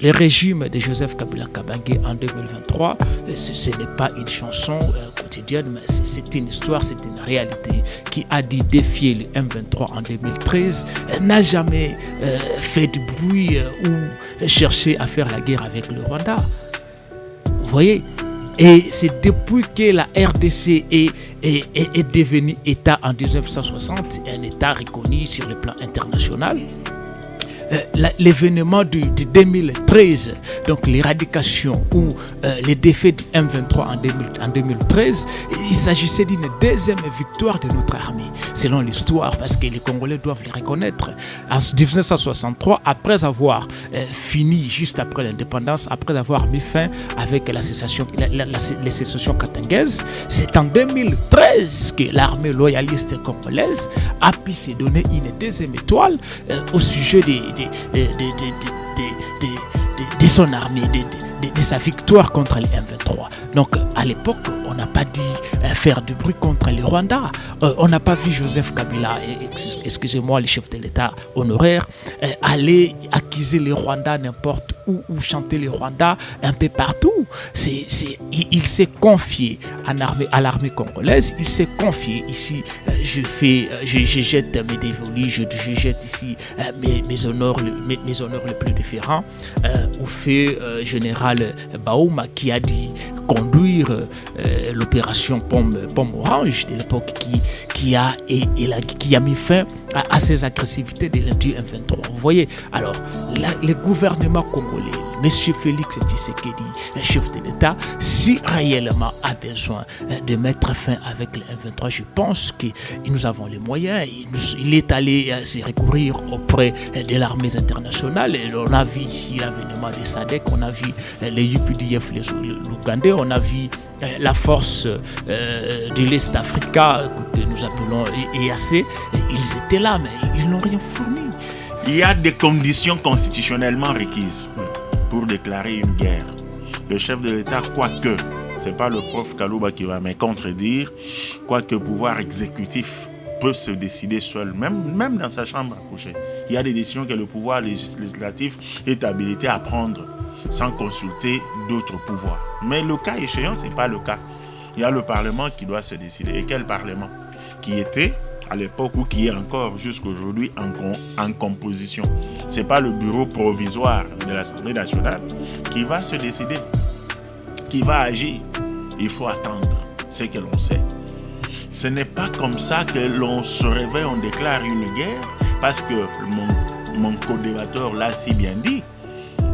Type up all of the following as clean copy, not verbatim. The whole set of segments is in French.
le régime de Joseph Kabila Kabange en 2023, ce n'est pas une chanson quotidienne, mais c'est une histoire, c'est une réalité. Qui a dit défier le M23 en 2013 n'a jamais fait de bruit ou cherché à faire la guerre avec le Rwanda. Vous voyez? Et c'est depuis que la RDC est devenue État en 1960, un État reconnu sur le plan international. L'événement du 2013, donc l'éradication ou les défaites du M23 en 2013, il s'agissait d'une deuxième victoire de notre armée, selon l'histoire, parce que les Congolais doivent le reconnaître. En 1963, après avoir fini, juste après l'indépendance, après avoir mis fin avec la sécession katangaise, c'est en 2013 que l'armée loyaliste congolaise a pu se donner une deuxième étoile au sujet de son armée, de sa victoire contre les M23. Donc à l'époque, on n'a pas dit faire du bruit contre les Rwandais. On n'a pas vu Joseph Kabila, excusez-moi, le chef de l'État honoraire, aller accuser les Rwandais n'importe où ou chanter les Rwandais un peu partout. Il s'est confié à l'armée congolaise. Il s'est confié ici. Je jette mes dévolus, je jette ici mes honneurs les plus différents au fait général Baouma qui a dit conduire l'opération Pomme Orange de l'époque qui a mis fin à ces agressivités de du M23. Vous voyez, alors le gouvernement congolais, M. Félix Tshisekedi, chef de l'État, si réellement a besoin de mettre fin avec le M23, je pense que nous avons les moyens. Il est allé se recourir auprès de l'armée internationale. Et on a vu ici l'avènement de SADC, on a vu les UPDF, les Ougandais, on a vu la force de l'Est africain que nous appelons EAC. Ils étaient là, mais ils n'ont rien fourni. Il y a des conditions constitutionnellement requises pour déclarer une guerre. Le chef de l'État, quoique, ce n'est pas le prof Kalouba qui va me contredire, quoique le pouvoir exécutif peut se décider seul, même dans sa chambre à coucher. Il y a des décisions que le pouvoir législatif est habilité à prendre sans consulter d'autres pouvoirs. Mais le cas échéant, ce n'est pas le cas. Il y a le Parlement qui doit se décider. Et quel Parlement? Qui était à l'époque ou qui est encore jusqu'à aujourd'hui en composition. Ce n'est pas le bureau provisoire de l'Assemblée nationale qui va se décider, qui va agir. Il faut attendre ce que l'on sait. Ce n'est pas comme ça que l'on se réveille, on déclare une guerre, parce que mon co-débatteur l'a si bien dit.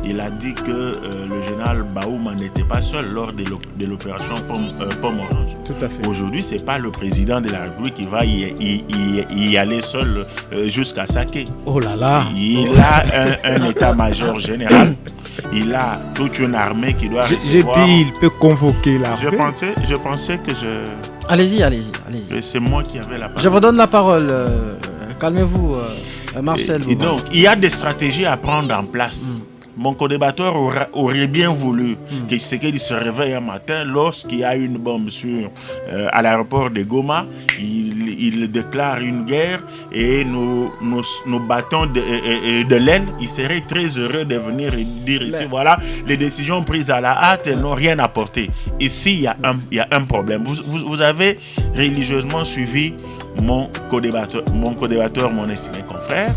Il a dit que le général Baouma n'était pas seul lors de l'opération Pomme Orange. Tout à fait. Aujourd'hui, ce n'est pas le président de la République qui va y aller seul jusqu'à Saké. Oh là là. Il a un état-major général. Il a toute une armée qui doit recevoir. J'ai dit, il peut convoquer l'armée. Je pensais que Allez-y. c'est moi qui avais la parole. Je vous donne la parole. Calmez-vous, Marcel. Et donc, il y a des stratégies à prendre en place. Mon co-débatteur aurait bien voulu que Tshisekedi se réveille un matin lorsqu'il y a une bombe à l'aéroport de Goma. Il déclare une guerre et nous battons de l'aile. Il serait très heureux de venir et dire ici, voilà, les décisions prises à la hâte n'ont rien apporté. Ici, il y a un problème. Vous avez religieusement suivi mon co-débatteur, mon estimé confrère.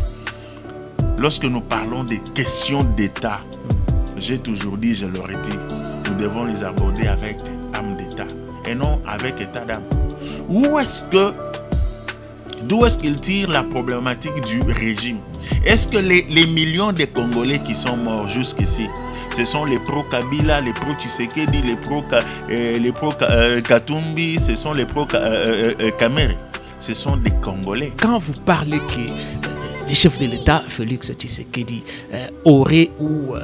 Lorsque nous parlons des questions d'État, j'ai toujours dit, je leur ai dit, nous devons les aborder avec âme d'État et non avec état d'âme. D'où est-ce qu'ils tirent la problématique du régime? Est-ce que les millions de Congolais qui sont morts jusqu'ici, ce sont les pro-Kabila, les pro-Tshisekedi, les pro-Katumbi, ce sont les pro-Kamere? Ce sont des Congolais. Quand vous parlez que le chef de l'État, Félix Tshisekedi, aurait ou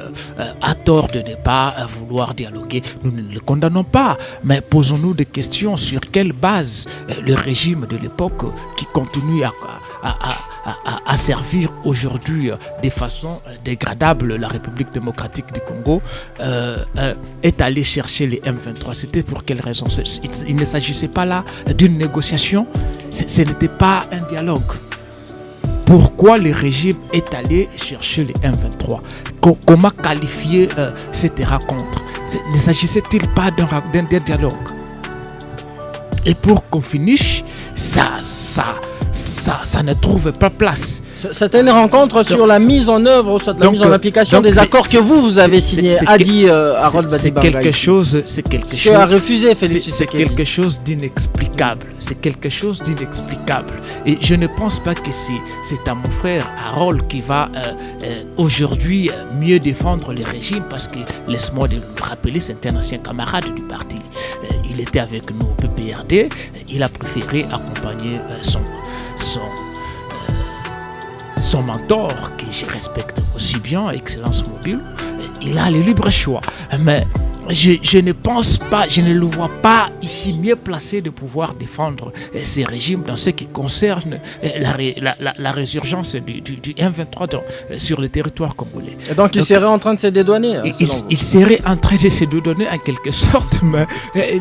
a tort de ne pas vouloir dialoguer, nous ne le condamnons pas, mais posons-nous des questions sur quelle base le régime de l'époque qui continue à servir aujourd'hui de façon dégradable la République démocratique du Congo est allé chercher les M23. C'était pour quelle raison? Il ne s'agissait pas là d'une négociation, ce n'était pas un dialogue. pourquoi le régime est allé chercher les M23. Comment qualifier cette rencontre? Ne s'agissait-il pas d'un dialogue? Et pour qu'on finisse, ça ne trouve pas place. C'était une rencontre sur la mise en œuvre, soit la mise en application des accords que vous avez signés, a dit Harold Badiba. C'est quelque chose a refusé Félix c'est quelque chose d'inexplicable. C'est quelque chose d'inexplicable. Et je ne pense pas que c'est à mon frère Harold qui va aujourd'hui mieux défendre le régime, parce que, laisse-moi le rappeler, c'est un ancien camarade du parti. Il était avec nous au PPRD. Il a préféré accompagner son mentor, que je respecte aussi bien, Excellence Mobile. Il a le libre choix. Mais je ne pense pas, je ne le vois pas ici mieux placé de pouvoir défendre ces régimes dans ce qui concerne la résurgence du M23 sur le territoire congolais. Et donc il serait en train de se dédouaner. Il serait en train de se dédouaner en quelque sorte, mais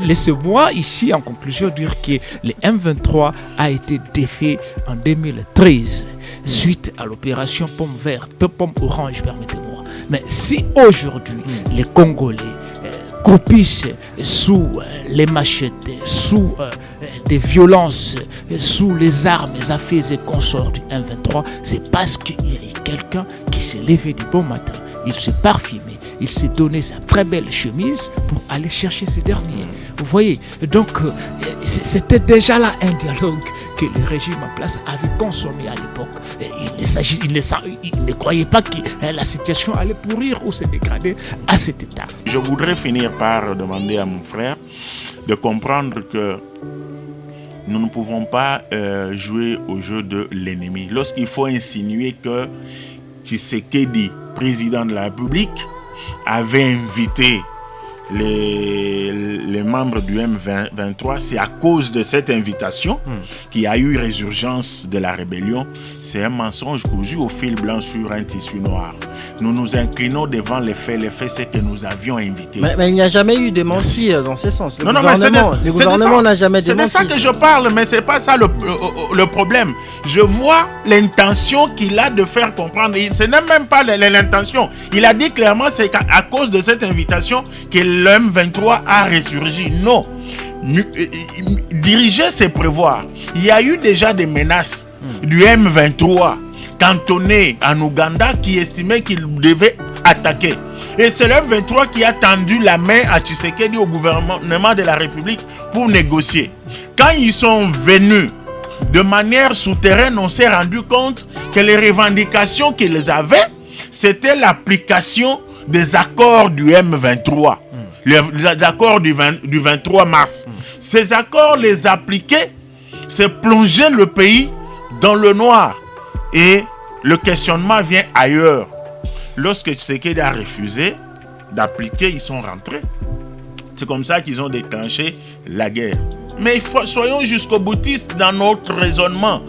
laissez-moi ici en conclusion dire que le M23 a été défait en 2013 suite à l'opération pomme orange, permettez-moi. Mais si aujourd'hui les Congolais croupissent sous les machettes, sous des violences, sous les armes à feu et consorts du M23, c'est parce qu'il y a quelqu'un qui s'est levé du bon matin, il s'est parfumé, il s'est donné sa très belle chemise pour aller chercher ce dernier. Vous voyez, donc c'était déjà là un dialogue que le régime en place avait consommé à l'époque. Il ne croyait pas que la situation allait pourrir ou se dégrader à cet état. Je voudrais finir par demander à mon frère de comprendre que nous ne pouvons pas jouer au jeu de l'ennemi. Lorsqu'il faut insinuer que Tshisekedi, président de la République, avait invité les membres du M23, c'est à cause de cette invitation qu'il y a eu résurgence de la rébellion. C'est un mensonge cousu au fil blanc sur un tissu noir. Nous nous inclinons devant les faits. Les faits, c'est que nous avions invité. Mais il n'y a jamais eu de menti dans ce sens. Le gouvernement n'a jamais démenti. C'est de ça que je parle, mais c'est pas ça le problème. Je vois l'intention qu'il a de faire comprendre. Ce n'est même pas l'intention. Il a dit clairement, c'est à cause de cette invitation que le M23 a ressurgi. Non. Diriger, c'est prévoir. Il y a eu déjà des menaces du M23 cantonné en Ouganda qui estimait qu'il devait attaquer. Et c'est le M23 qui a tendu la main à Tshisekedi au gouvernement de la République pour négocier. Quand ils sont venus de manière souterraine, on s'est rendu compte que les revendications qu'ils avaient, c'était l'application des accords du M23. Les accords du 23 mars. Ces accords, les appliquer, c'est plonger le pays dans le noir. Et le questionnement vient ailleurs. Lorsque Tshisekedi a refusé d'appliquer, ils sont rentrés. C'est comme ça qu'ils ont déclenché la guerre. Mais soyons jusqu'au boutiste dans notre raisonnement.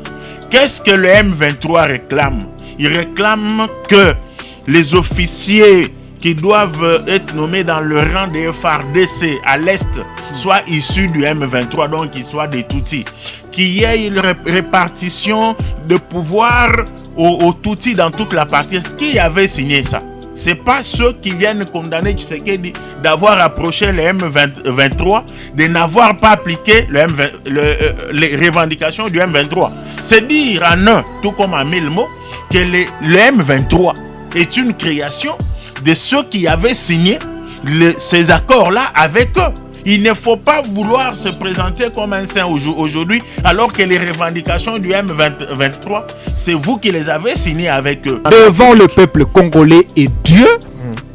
Qu'est-ce que le M23 réclame? Il réclame que les officiers qui doivent être nommés dans le rang des FARDC à l'Est soient issus du M23, donc qu'ils soient des Tutsis. Qu'il y ait une répartition de pouvoir aux Tutsis dans toute la partie. Est-ce qu'il avait signé ça? Ce n'est pas ceux qui viennent condamner Tshisekedi d'avoir approché le M23, de n'avoir pas appliqué les revendications du M23. C'est dire en un, tout comme en mille mots, que le M23 est une création de ceux qui avaient signé ces accords-là avec eux. Il ne faut pas vouloir se présenter comme un saint aujourd'hui, alors que les revendications du M23, c'est vous qui les avez signées avec eux. Devant le peuple congolais et Dieu,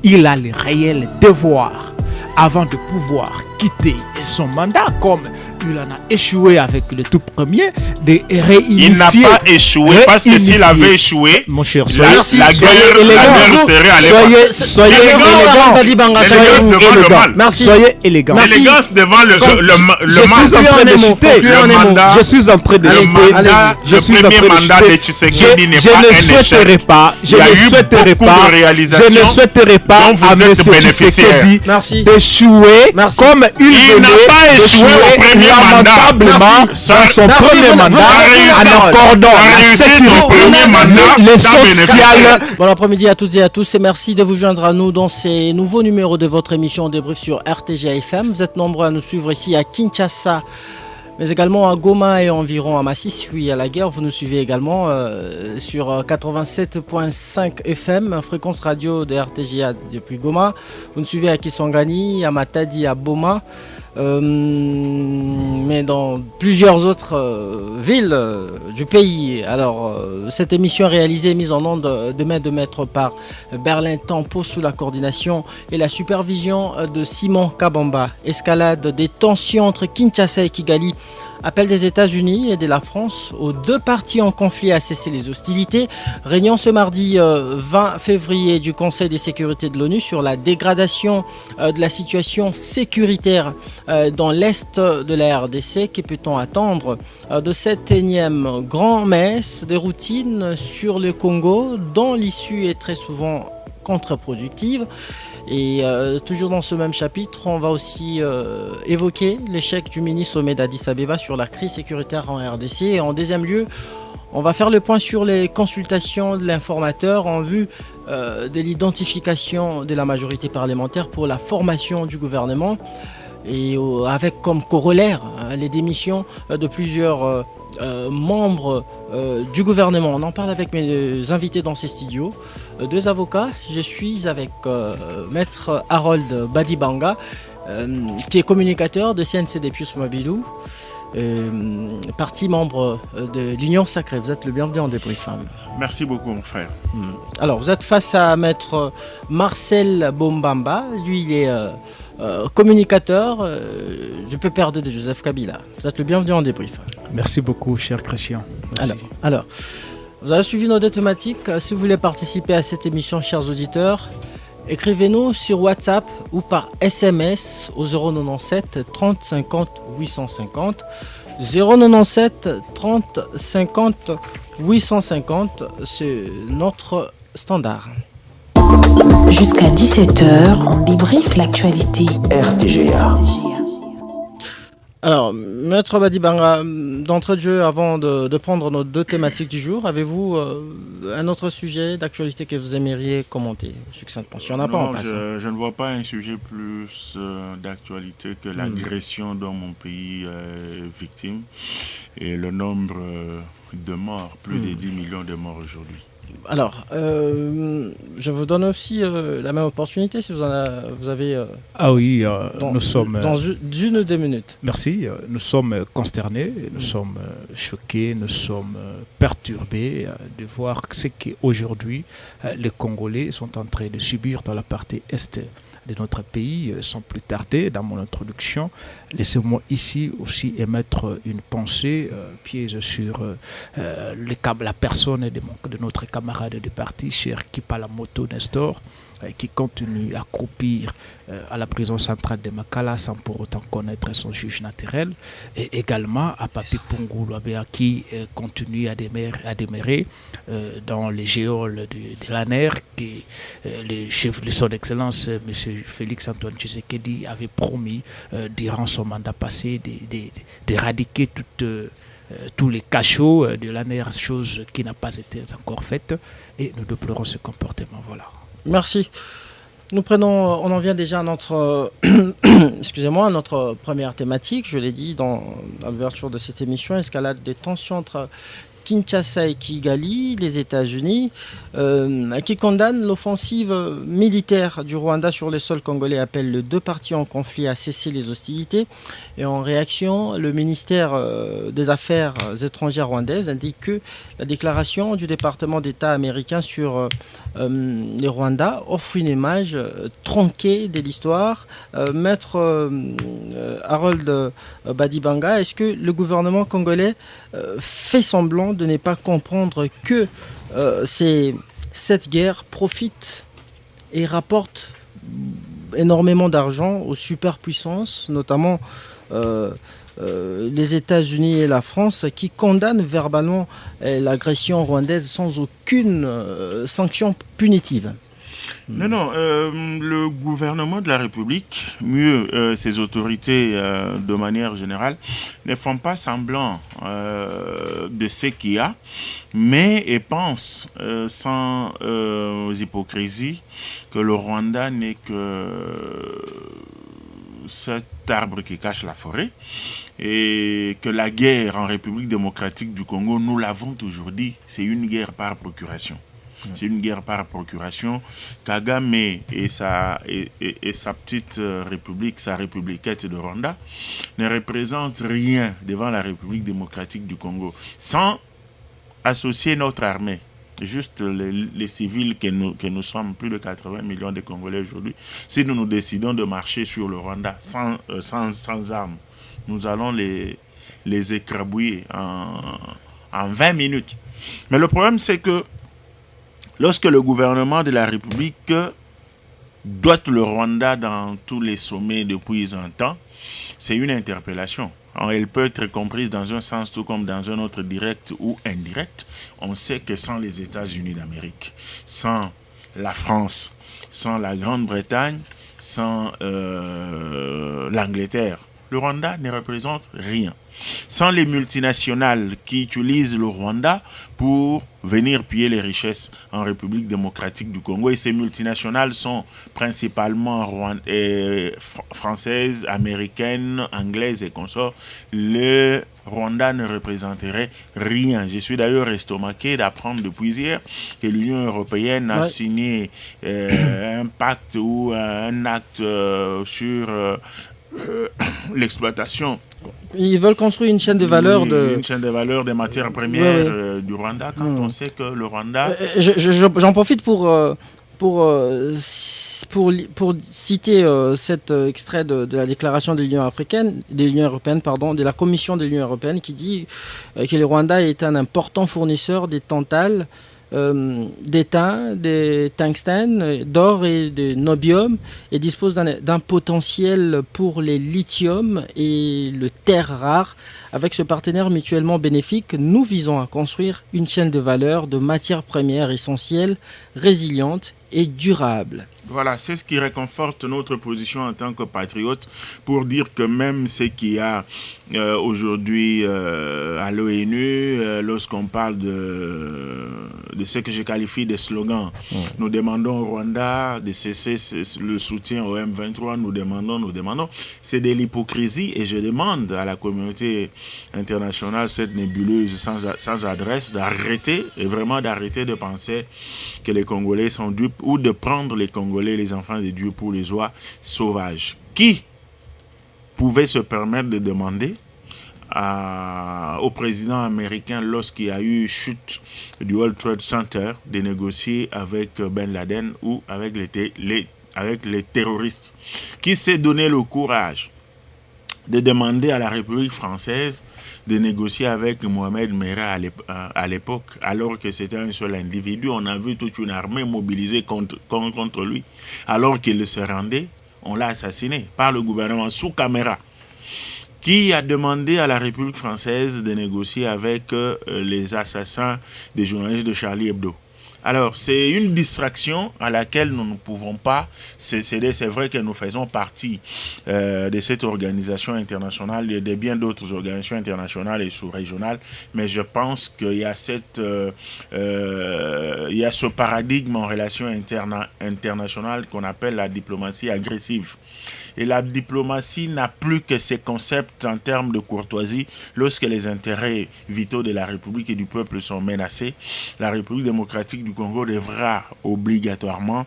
il a le réel devoir, avant de pouvoir quitter son mandat, comme il en a échoué avec le tout premier, de réunifier. Il n'a pas échoué parce que s'il avait échoué, mon cher, la guerre serait allée. Soyez élégant. Soyez élégant. L'élégance devant le mandat. Je suis en train de chuter. Le premier mandat de Tshisekedi n'est pas un échec. Je ne souhaiterais pas à M. Tshisekedi d'échouer comme il n'a pas échoué au premier lamentablement dans son premier mandat en accordant la sécurité, les sociales. Bon après-midi à toutes et à tous et merci de vous joindre à nous dans ces nouveaux numéros de votre émission Débrief sur RTG FM. Vous êtes nombreux à nous suivre ici à Kinshasa, mais également à Goma et environ à Massis, oui, à la guerre. Vous nous suivez également sur 87.5 FM, fréquence radio de RTGA depuis Goma. Vous nous suivez à Kisangani, à Matadi, à Boma, mais dans plusieurs autres villes du pays. Alors, cette émission est réalisée et mise en onde de main de maître par Berlin Tempo sous la coordination et la supervision de Simon Kabamba. Escalade des tensions entre Kinshasa et Kigali. Appel des États-Unis et de la France aux deux parties en conflit à cesser les hostilités. Réunion ce mardi 20 février du Conseil de sécurité de l'ONU sur la dégradation de la situation sécuritaire dans l'est de la RDC. Que peut-on attendre de cette énième grand-messe des routines sur le Congo dont l'issue est très souvent contre-productive? Et toujours dans ce même chapitre, on va aussi évoquer l'échec du mini-sommet d'Addis Abeba sur la crise sécuritaire en RDC. Et en deuxième lieu, on va faire le point sur les consultations de l'informateur en vue de l'identification de la majorité parlementaire pour la formation du gouvernement. Et avec comme corollaire les démissions de plusieurs membres du gouvernement. On en parle avec mes invités dans ces studios. Deux avocats. Je suis avec maître Harold Badibanga, qui est communicateur de CNCD Pius Mobilou, parti membre de l'Union Sacrée. Vous êtes le bienvenu en débrief. Merci beaucoup, mon frère. Alors, vous êtes face à maître Marcel Bombamba. Lui, il est communicateur. Je peux perdre de Joseph Kabila. Vous êtes le bienvenu en débrief. Merci beaucoup, cher Christian. Merci. Alors, vous avez suivi nos deux thématiques. Si vous voulez participer à cette émission, chers auditeurs, écrivez-nous sur WhatsApp ou par SMS au 097 30 50 850. 097 30 50 850, c'est notre standard. Jusqu'à 17h, on débriefe l'actualité. RTGA. Alors, maître Badibanga, d'entrée de jeu, avant de prendre nos deux thématiques du jour, avez-vous un autre sujet d'actualité que vous aimeriez commenter succinctement? Si on n'a pas en place. Je ne vois pas un sujet plus d'actualité que l'agression dont mon pays est victime et le nombre de morts, plus de 10 millions de morts aujourd'hui. Alors, je vous donne aussi la même opportunité si vous avez... nous sommes... Dans une des minutes. Merci. Nous sommes consternés, nous sommes choqués, nous sommes perturbés de voir ce qu'aujourd'hui les Congolais sont en train de subir dans la partie est de notre pays. Sans plus tarder, dans mon introduction, laissez-moi ici aussi émettre une pensée piège sur la personne de notre camarade de parti, cher Kipalamoto Nestor, qui continue à croupir à la prison centrale de Makala sans pour autant connaître son juge naturel, et également à Papi Pungulu qui continue à demeurer dans les géoles de l'ANER, qui le chef de son excellence, M. Félix Antoine Tshisekedi, avait promis durant son mandat passé d'éradiquer tous les cachots de l'ANER, chose qui n'a pas été encore faite, et nous déplorons ce comportement. Voilà. Merci. On en vient déjà à notre, à notre première thématique. Je l'ai dit dans l'ouverture de cette émission, escalade des tensions entre Kinshasa et Kigali, les États-Unis, qui condamnent l'offensive militaire du Rwanda sur le sol congolais, appelle les deux parties en conflit à cesser les hostilités. Et en réaction, le ministère des Affaires étrangères rwandaises indique que la déclaration du département d'État américain sur les Rwandais offre une image tronquée de l'histoire. Maître Harold Badibanga, est-ce que le gouvernement congolais fait semblant de ne pas comprendre que cette guerre profite et rapporte énormément d'argent aux superpuissances, notamment les États-Unis et la France, qui condamnent verbalement l'agression rwandaise sans aucune sanction punitive? Non, le gouvernement gouvernement de la République, mieux ses autorités de manière générale, ne font pas semblant de ce qu'il y a, mais ils pensent sans hypocrisie que le Rwanda n'est que cet arbre qui cache la forêt et que la guerre en République démocratique du Congo, nous l'avons toujours dit, c'est une guerre par procuration. C'est une guerre par procuration. Kagame et sa petite république, sa républiquette de Rwanda, ne représentent rien devant la République démocratique du Congo. Sans associer notre armée, juste les civils que nous sommes, plus de 80 millions de Congolais aujourd'hui, si nous décidons de marcher sur le Rwanda sans armes, nous allons les écrabouiller en 20 minutes. Mais le problème, c'est que lorsque le gouvernement de la République doite le Rwanda dans tous les sommets depuis un temps, c'est une interpellation. Elle peut être comprise dans un sens tout comme dans un autre direct ou indirect. On sait que sans les États-Unis d'Amérique, sans la France, sans la Grande-Bretagne, sans l'Angleterre, le Rwanda ne représente rien. Sans les multinationales qui utilisent le Rwanda pour venir piller les richesses en République démocratique du Congo. Et ces multinationales sont principalement françaises, américaines, anglaises et consorts. Le Rwanda ne représenterait rien. Je suis d'ailleurs estomaqué d'apprendre depuis hier que l'Union européenne a signé un pacte ou un acte sur l'exploitation. Ils veulent construire une chaîne de valeur une chaîne de valeur des matières premières du Rwanda quand on sait que le Rwanda... J'en profite pour citer cet extrait de la déclaration de l'Union européenne, de la Commission de l'Union européenne qui dit que le Rwanda est un important fournisseur des tantales, d'étain, des tungstènes, d'or et de nobium et dispose d'un potentiel pour les lithium et le terre rare. Avec ce partenaire mutuellement bénéfique, nous visons à construire une chaîne de valeur de matières premières essentielles, résilientes et durables. Voilà, c'est ce qui réconforte notre position en tant que patriote pour dire que même ce qu'il y a aujourd'hui à l'ONU, lorsqu'on parle de ce que je qualifie de slogans, nous demandons au Rwanda de cesser le soutien au M23, nous demandons, c'est de l'hypocrisie et je demande à la communauté internationale, cette nébuleuse sans adresse, d'arrêter de penser que les Congolais sont dupes ou de prendre les Congolais, les enfants de Dieu, pour les oies sauvages. Qui pouvait se permettre de demander au président américain, lorsqu'il y a eu chute du World Trade Center, de négocier avec Ben Laden ou avec les terroristes? Qui s'est donné le courage de demander à la République française de négocier avec Mohamed Merah à l'époque, alors que c'était un seul individu? On a vu toute une armée mobilisée contre lui. Alors qu'il se rendait, on l'a assassiné par le gouvernement sous caméra. Qui a demandé à la République française de négocier avec les assassins des journalistes de Charlie Hebdo? Alors, c'est une distraction à laquelle nous ne pouvons pas céder. C'est vrai que nous faisons partie de cette organisation internationale et de bien d'autres organisations internationales et sous-régionales, mais je pense qu'il y a il y a ce paradigme en relation internationale qu'on appelle la diplomatie agressive. Et la diplomatie n'a plus que ces concepts en termes de courtoisie. Lorsque les intérêts vitaux de la République et du peuple sont menacés, la République démocratique du Congo devra obligatoirement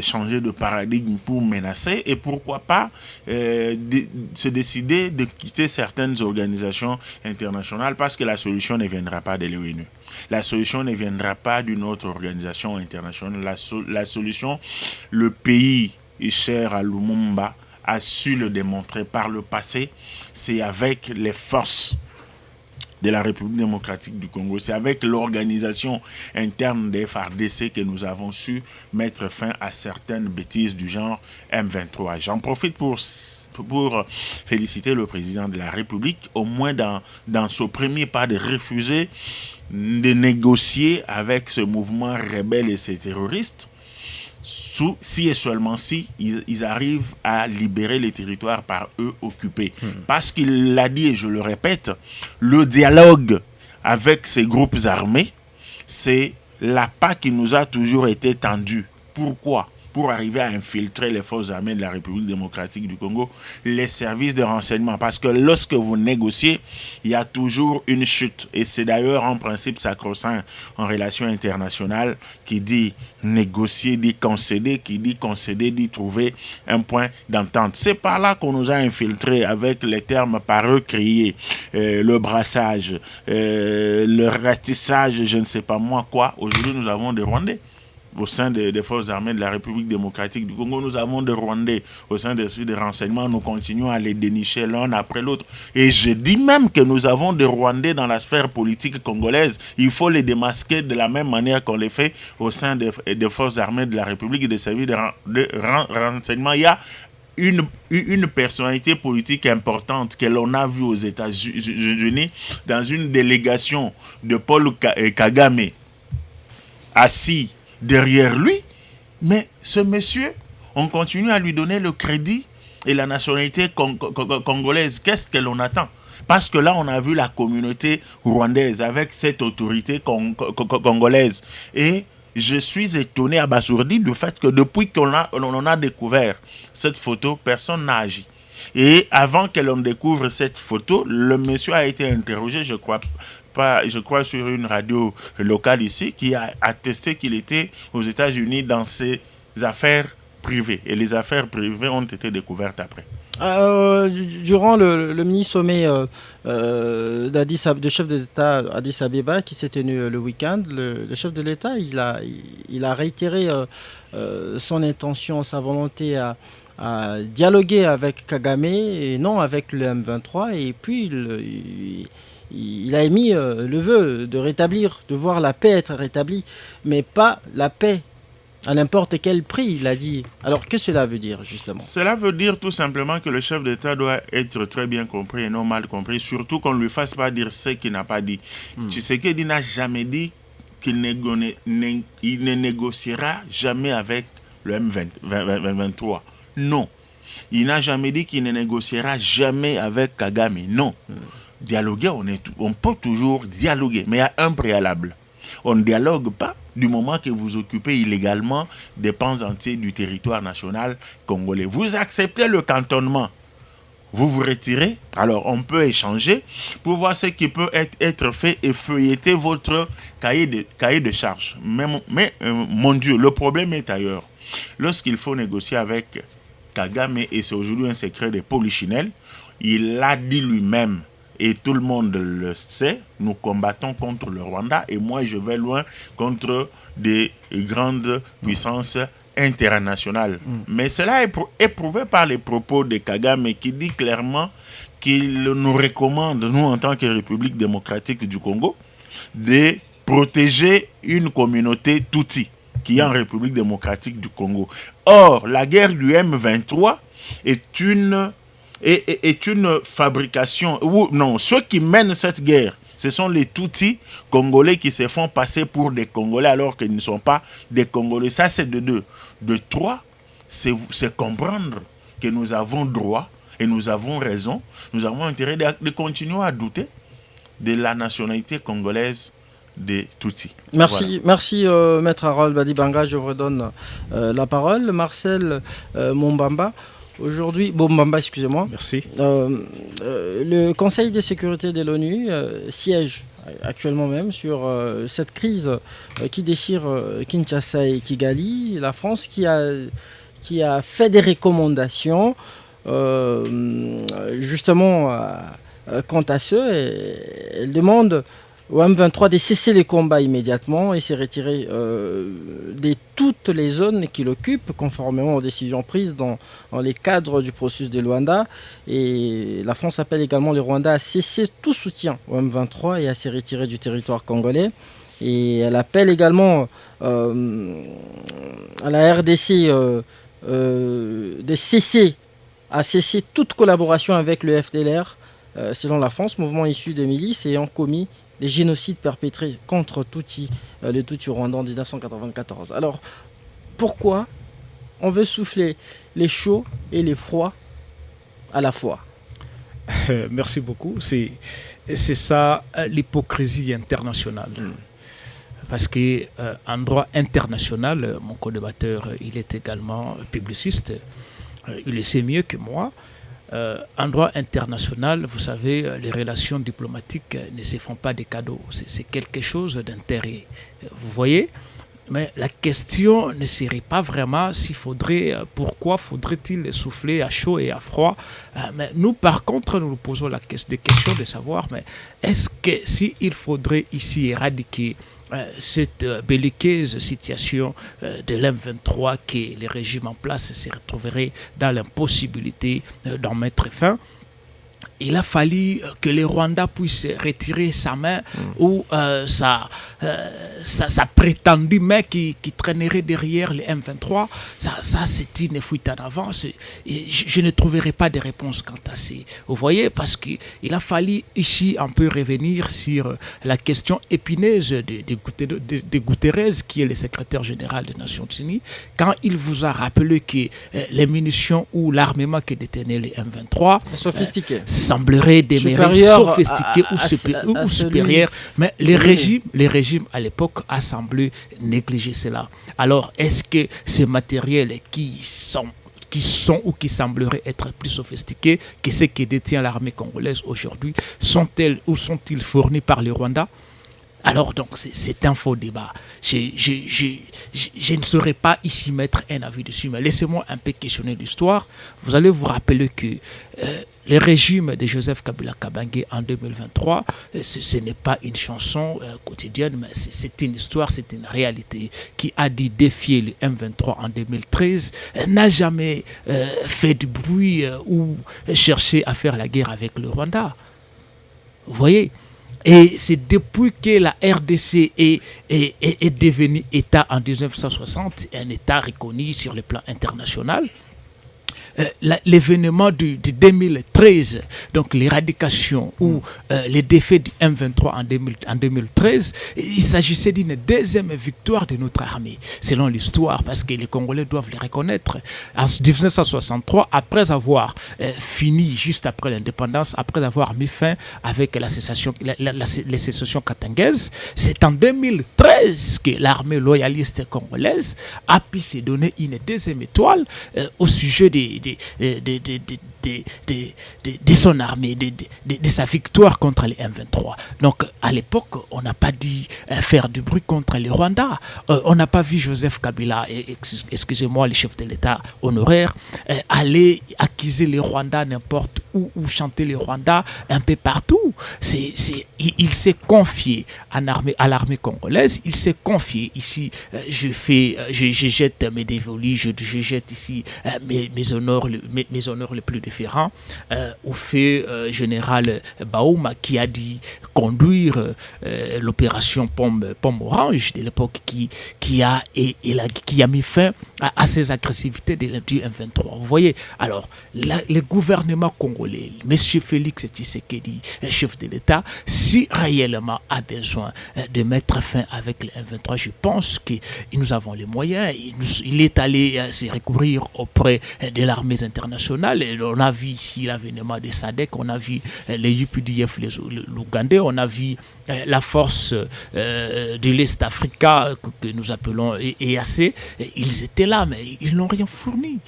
changer de paradigme pour menacer et pourquoi pas se décider de quitter certaines organisations internationales, parce que la solution ne viendra pas de l'ONU. La solution ne viendra pas d'une autre organisation internationale. La solution, le pays cher à Lumumba a su le démontrer par le passé, c'est avec les forces de la République démocratique du Congo, c'est avec l'organisation interne des FARDC que nous avons su mettre fin à certaines bêtises du genre M23. J'en profite pour féliciter le président de la République, au moins dans ce premier pas de refuser de négocier avec ce mouvement rebelle et ces terroristes. si et seulement si ils arrivent à libérer les territoires par eux occupés. Parce qu'il l'a dit, et je le répète, le dialogue avec ces groupes armés, c'est l'appât qui nous a toujours été tendu. Pourquoi ? Pour arriver à infiltrer les forces armées de la République démocratique du Congo, les services de renseignement. Parce que lorsque vous négociez, il y a toujours une chute. Et c'est d'ailleurs en principe sacro-saint en relations internationales qui dit négocier, dit concéder, qui dit concéder, dit trouver un point d'entente. C'est par là qu'on nous a infiltrés avec les termes par eux créés. Le brassage, le ratissage, je ne sais pas moi quoi. Aujourd'hui, nous avons des Rwandais. Au sein des forces armées de la République démocratique du Congo, nous avons des Rwandais au sein des services de renseignement. Nous continuons à les dénicher l'un après l'autre. Et je dis même que nous avons des Rwandais dans la sphère politique congolaise. Il faut les démasquer de la même manière qu'on les fait au sein des forces armées de la République et des services de renseignement. Il y a une personnalité politique importante que l'on a vue aux États-Unis dans une délégation de Paul Kagame assis derrière lui, mais ce monsieur, on continue à lui donner le crédit et la nationalité congolaise. Qu'est-ce que l'on attend ? Parce que là, on a vu la communauté rwandaise avec cette autorité congolaise. Et je suis étonné, abasourdi du fait que depuis qu'on a découvert cette photo, personne n'a agi. Et avant que l'on découvre cette photo, le monsieur a été interrogé, je crois sur une radio locale ici, qui a attesté qu'il était aux États-Unis dans ses affaires privées. Et les affaires privées ont été découvertes après. Durant le mini-sommet de chef de l'État Addis Abeba qui s'est tenu le week-end, le chef de l'État il a réitéré son intention, sa volonté à dialoguer avec Kagame et non avec le M23. Et puis il a émis le vœu de voir la paix être rétablie, mais pas la paix à n'importe quel prix, il a dit. Alors, que cela veut dire, justement ? Cela veut dire tout simplement que le chef d'État doit être très bien compris et non mal compris, surtout qu'on ne lui fasse pas dire ce qu'il n'a pas dit. Tshisekedi n'a jamais dit qu'il ne négociera jamais avec le M23. Non. Il n'a jamais dit qu'il ne négociera jamais avec Kagame. Non. Dialoguer, on peut toujours dialoguer, mais il y a un préalable. On ne dialogue pas du moment que vous occupez illégalement des pans entiers du territoire national congolais. Vous acceptez le cantonnement, vous vous retirez, alors on peut échanger pour voir ce qui peut être fait et feuilleter votre cahier de charges. Mais mon Dieu, le problème est ailleurs. Lorsqu'il faut négocier avec Kagame, et c'est aujourd'hui un secret de Polichinelle, il l'a dit lui-même, et tout le monde le sait, nous combattons contre le Rwanda et moi je vais loin contre des grandes puissances internationales. Mais cela est prouvé par les propos de Kagame qui dit clairement qu'il nous recommande, nous en tant que République démocratique du Congo, de protéger une communauté Tutsi qui est en République démocratique du Congo. Or, la guerre du M23 est une fabrication. Non, ceux qui mènent cette guerre, ce sont les Tutsis congolais qui se font passer pour des Congolais alors qu'ils ne sont pas des Congolais. Ça, c'est de deux. De trois, c'est comprendre que nous avons droit et nous avons raison. Nous avons intérêt de continuer à douter de la nationalité congolaise des Tutsis. Merci, voilà. Merci Maître Harold Badibanga. Je vous redonne la parole. Marcel Mombamba. Aujourd'hui, Bombamba, excusez-moi. Merci. Le Conseil de sécurité de l'ONU siège actuellement même sur cette crise qui déchire Kinshasa et Kigali. La France qui a fait des recommandations justement quant à ce. Elle demande au M23 de cesser les combats immédiatement et s'est retiré de toutes les zones qu'il occupe conformément aux décisions prises dans les cadres du processus de Luanda. Et la France appelle également les Rwandais à cesser tout soutien au M23 et à se retirer du territoire congolais. Et elle appelle également à la RDC de cesser toute collaboration avec le FDLR. Selon la France, mouvement issu des milices ayant commis des génocides perpétrés contre les Tutsis rwandais en 1994. Alors, Pourquoi on veut souffler les chauds et les froids à la fois? Merci beaucoup. C'est ça l'hypocrisie internationale. Parce qu'en droit international, mon co-débatteur, il est également publiciste, il le sait mieux que moi. En droit international, vous savez, les relations diplomatiques ne se font pas des cadeaux. C'est quelque chose d'intérêt. Vous voyez? Mais la question ne serait pas vraiment pourquoi faudrait-il souffler à chaud et à froid. Mais nous, par contre, nous nous posons des questions de savoir, mais est-ce que s'il faudrait ici éradiquer cette belliqueuse situation de l'M23 que les régimes en place se retrouveraient dans l'impossibilité d'en mettre fin, il a fallu que le Rwanda puisse retirer sa main ou sa prétendue main qui traînerait derrière les M23. Ça c'est une fuite en avant. Je ne trouverai pas de réponse quant à ça. Vous voyez, parce qu'il a fallu ici un peu revenir sur la question épineuse de Guterres, qui est le secrétaire général des Nations Unies, quand il vous a rappelé que les munitions ou l'armement que détenaient les M23 semblerait demeurer sophistiqué ou supérieur, mais les régimes à l'époque a semblé négliger cela. Alors, est-ce que ces matériels qui sont ou qui sembleraient être plus sophistiqués que ceux que détient l'armée congolaise aujourd'hui, sont-elles ou sont-ils fournis par le Rwanda? Alors donc, c'est un faux débat. Je ne saurais pas ici mettre un avis dessus, mais laissez-moi un peu questionner l'histoire. Vous allez vous rappeler que le régime de Joseph Kabila Kabange en 2023, ce n'est pas une chanson quotidienne, mais c'est une histoire, c'est une réalité. Qui a dit défier le M23 en 2013, n'a jamais fait du bruit ou cherché à faire la guerre avec le Rwanda. Vous voyez? Et c'est depuis que la RDC est devenue État en 1960, un État reconnu sur le plan international. L'événement du 2013, donc l'éradication ou les défaits du M23 en 2013, il s'agissait d'une deuxième victoire de notre armée, selon l'histoire, parce que les Congolais doivent le reconnaître. En 1963, après avoir fini, juste après l'indépendance, après avoir mis fin avec les sécessions katanguaises, c'est en 2013 que l'armée loyaliste congolaise a pu se donner une deuxième étoile au sujet de son armée, de sa victoire contre les M23. Donc, à l'époque, on n'a pas dit faire du bruit contre les Rwandais. On n'a pas vu Joseph Kabila, excusez-moi, le chef de l'État honoraire, aller accuser les Rwandais n'importe où ou chanter les Rwandais un peu partout. Il s'est confié à l'armée congolaise, il s'est confié ici, je jette mes dévolus, je jette ici mes honneurs les plus différents au fait général Baouma, qui a dit conduire l'opération Pomme Orange de l'époque, qui a mis fin à ces agressivités du M23. Vous voyez, alors le gouvernement congolais, M. Félix Tshisekedi, chef de l'État, si réellement a besoin de mettre fin avec le M23, je pense que nous avons les moyens. Il est allé se recourir auprès de l'armée internationale. Et on a vu ici l'avènement de SADC, on a vu les UPDF, l'Ougandais, on a vu la force de l'Est africain que nous appelons EAC. Ils étaient là, mais ils n'ont rien fourni.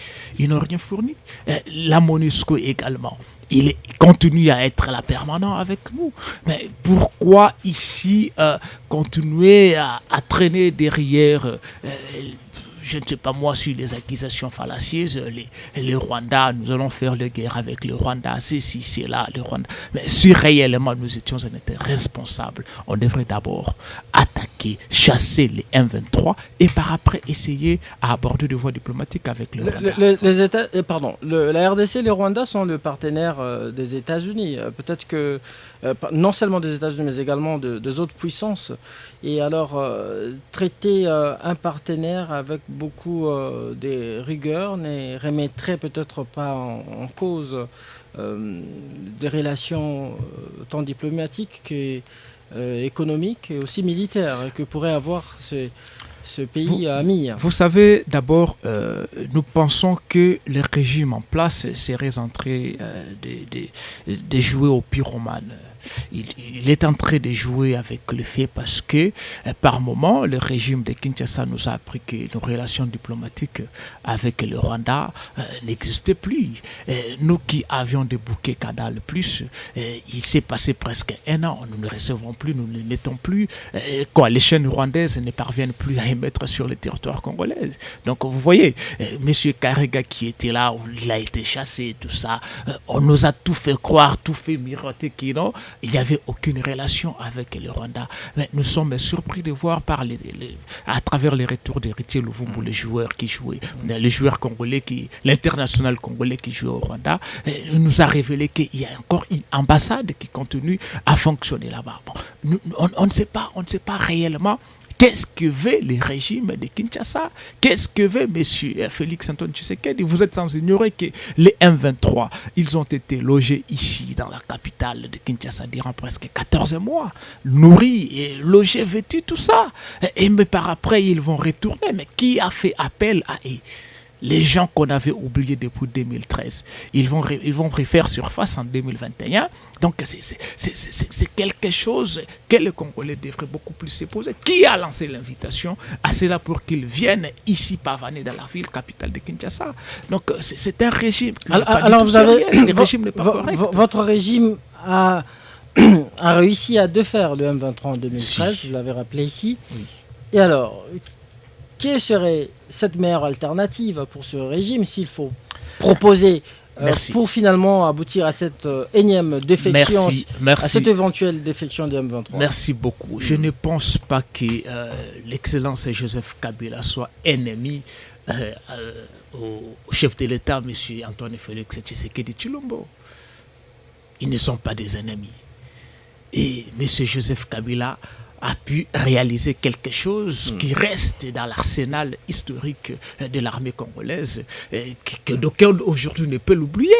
La MONUSCO également. Il continue à être là permanent avec nous. Mais pourquoi ici continuer à traîner derrière je ne sais pas moi, sur les accusations fallacieuses, les Rwandais, nous allons faire la guerre avec le Rwanda, c'est là, le Rwanda. Mais si réellement nous étions en été responsables, on devrait d'abord attaquer, chasser les M23 et par après essayer à aborder des voies diplomatiques avec le Rwanda. La RDC et le Rwanda sont le partenaire des États-Unis. Peut-être que, non seulement des États-Unis, mais également des autres puissances. Et alors, traiter un partenaire avec beaucoup de rigueur ne remettrait peut-être pas en cause des relations tant diplomatiques qu'économiques et aussi militaires que pourraient avoir ce pays ami. Vous savez, d'abord, nous pensons que le régime en place serait en train de jouer au pyromane. Il est en train de jouer avec le fait parce que par moment le régime de Kinshasa nous a appris que nos relations diplomatiques avec le Rwanda n'existaient plus. Nous qui avions des bouquets cadales plus, il s'est passé presque un an, nous ne recevons plus, nous ne mettons plus, les chaînes rwandaises ne parviennent plus à émettre sur le territoire congolais. Donc vous voyez, monsieur Karega qui était là, il a été chassé, tout ça, on nous a tout fait croire, tout fait miroiter qu'il non. Il n'y avait aucune relation avec le Rwanda. Mais nous sommes surpris de voir à travers les retours d'Héritier Luvumbu, les joueurs qui jouaient, les joueurs congolais, l'international congolais qui jouait au Rwanda, nous a révélé qu'il y a encore une ambassade qui continue à fonctionner là-bas. Bon, on ne sait pas réellement qu'est-ce que veut le régime de Kinshasa? Qu'est-ce que veut M. Félix Antoine Tshisekedi? Vous êtes sans ignorer que les M23, ils ont été logés ici, dans la capitale de Kinshasa, durant presque 14 mois. Nourris, et logés, vêtus, tout ça. Mais par après, ils vont retourner. Mais qui a fait appel à eux? Les gens qu'on avait oubliés depuis 2013, ils vont refaire surface en 2021. Donc c'est quelque chose que les Congolais devraient beaucoup plus se poser. Qui a lancé l'invitation à cela pour qu'ils viennent ici pavaner dans la ville capitale de Kinshasa? Donc c'est un régime qui n'est pas du tout sérieux. Le régime n'est pas correct. Votre régime a réussi à défaire le M23 en 2013, vous l'avez rappelé ici. Oui. Et alors, quelle serait cette meilleure alternative pour ce régime s'il faut proposer pour finalement aboutir à cette énième défection, à cette éventuelle défection du M23? Merci beaucoup. Je ne pense pas que l'excellence Joseph Kabila soit ennemi au chef de l'État, M. Antoine Félix Tshisekedi Tshilombo. Ils ne sont pas des ennemis. Et M. Joseph Kabila a pu réaliser quelque chose qui reste dans l'arsenal historique de l'armée congolaise, que d'aucuns aujourd'hui ne peuvent l'oublier.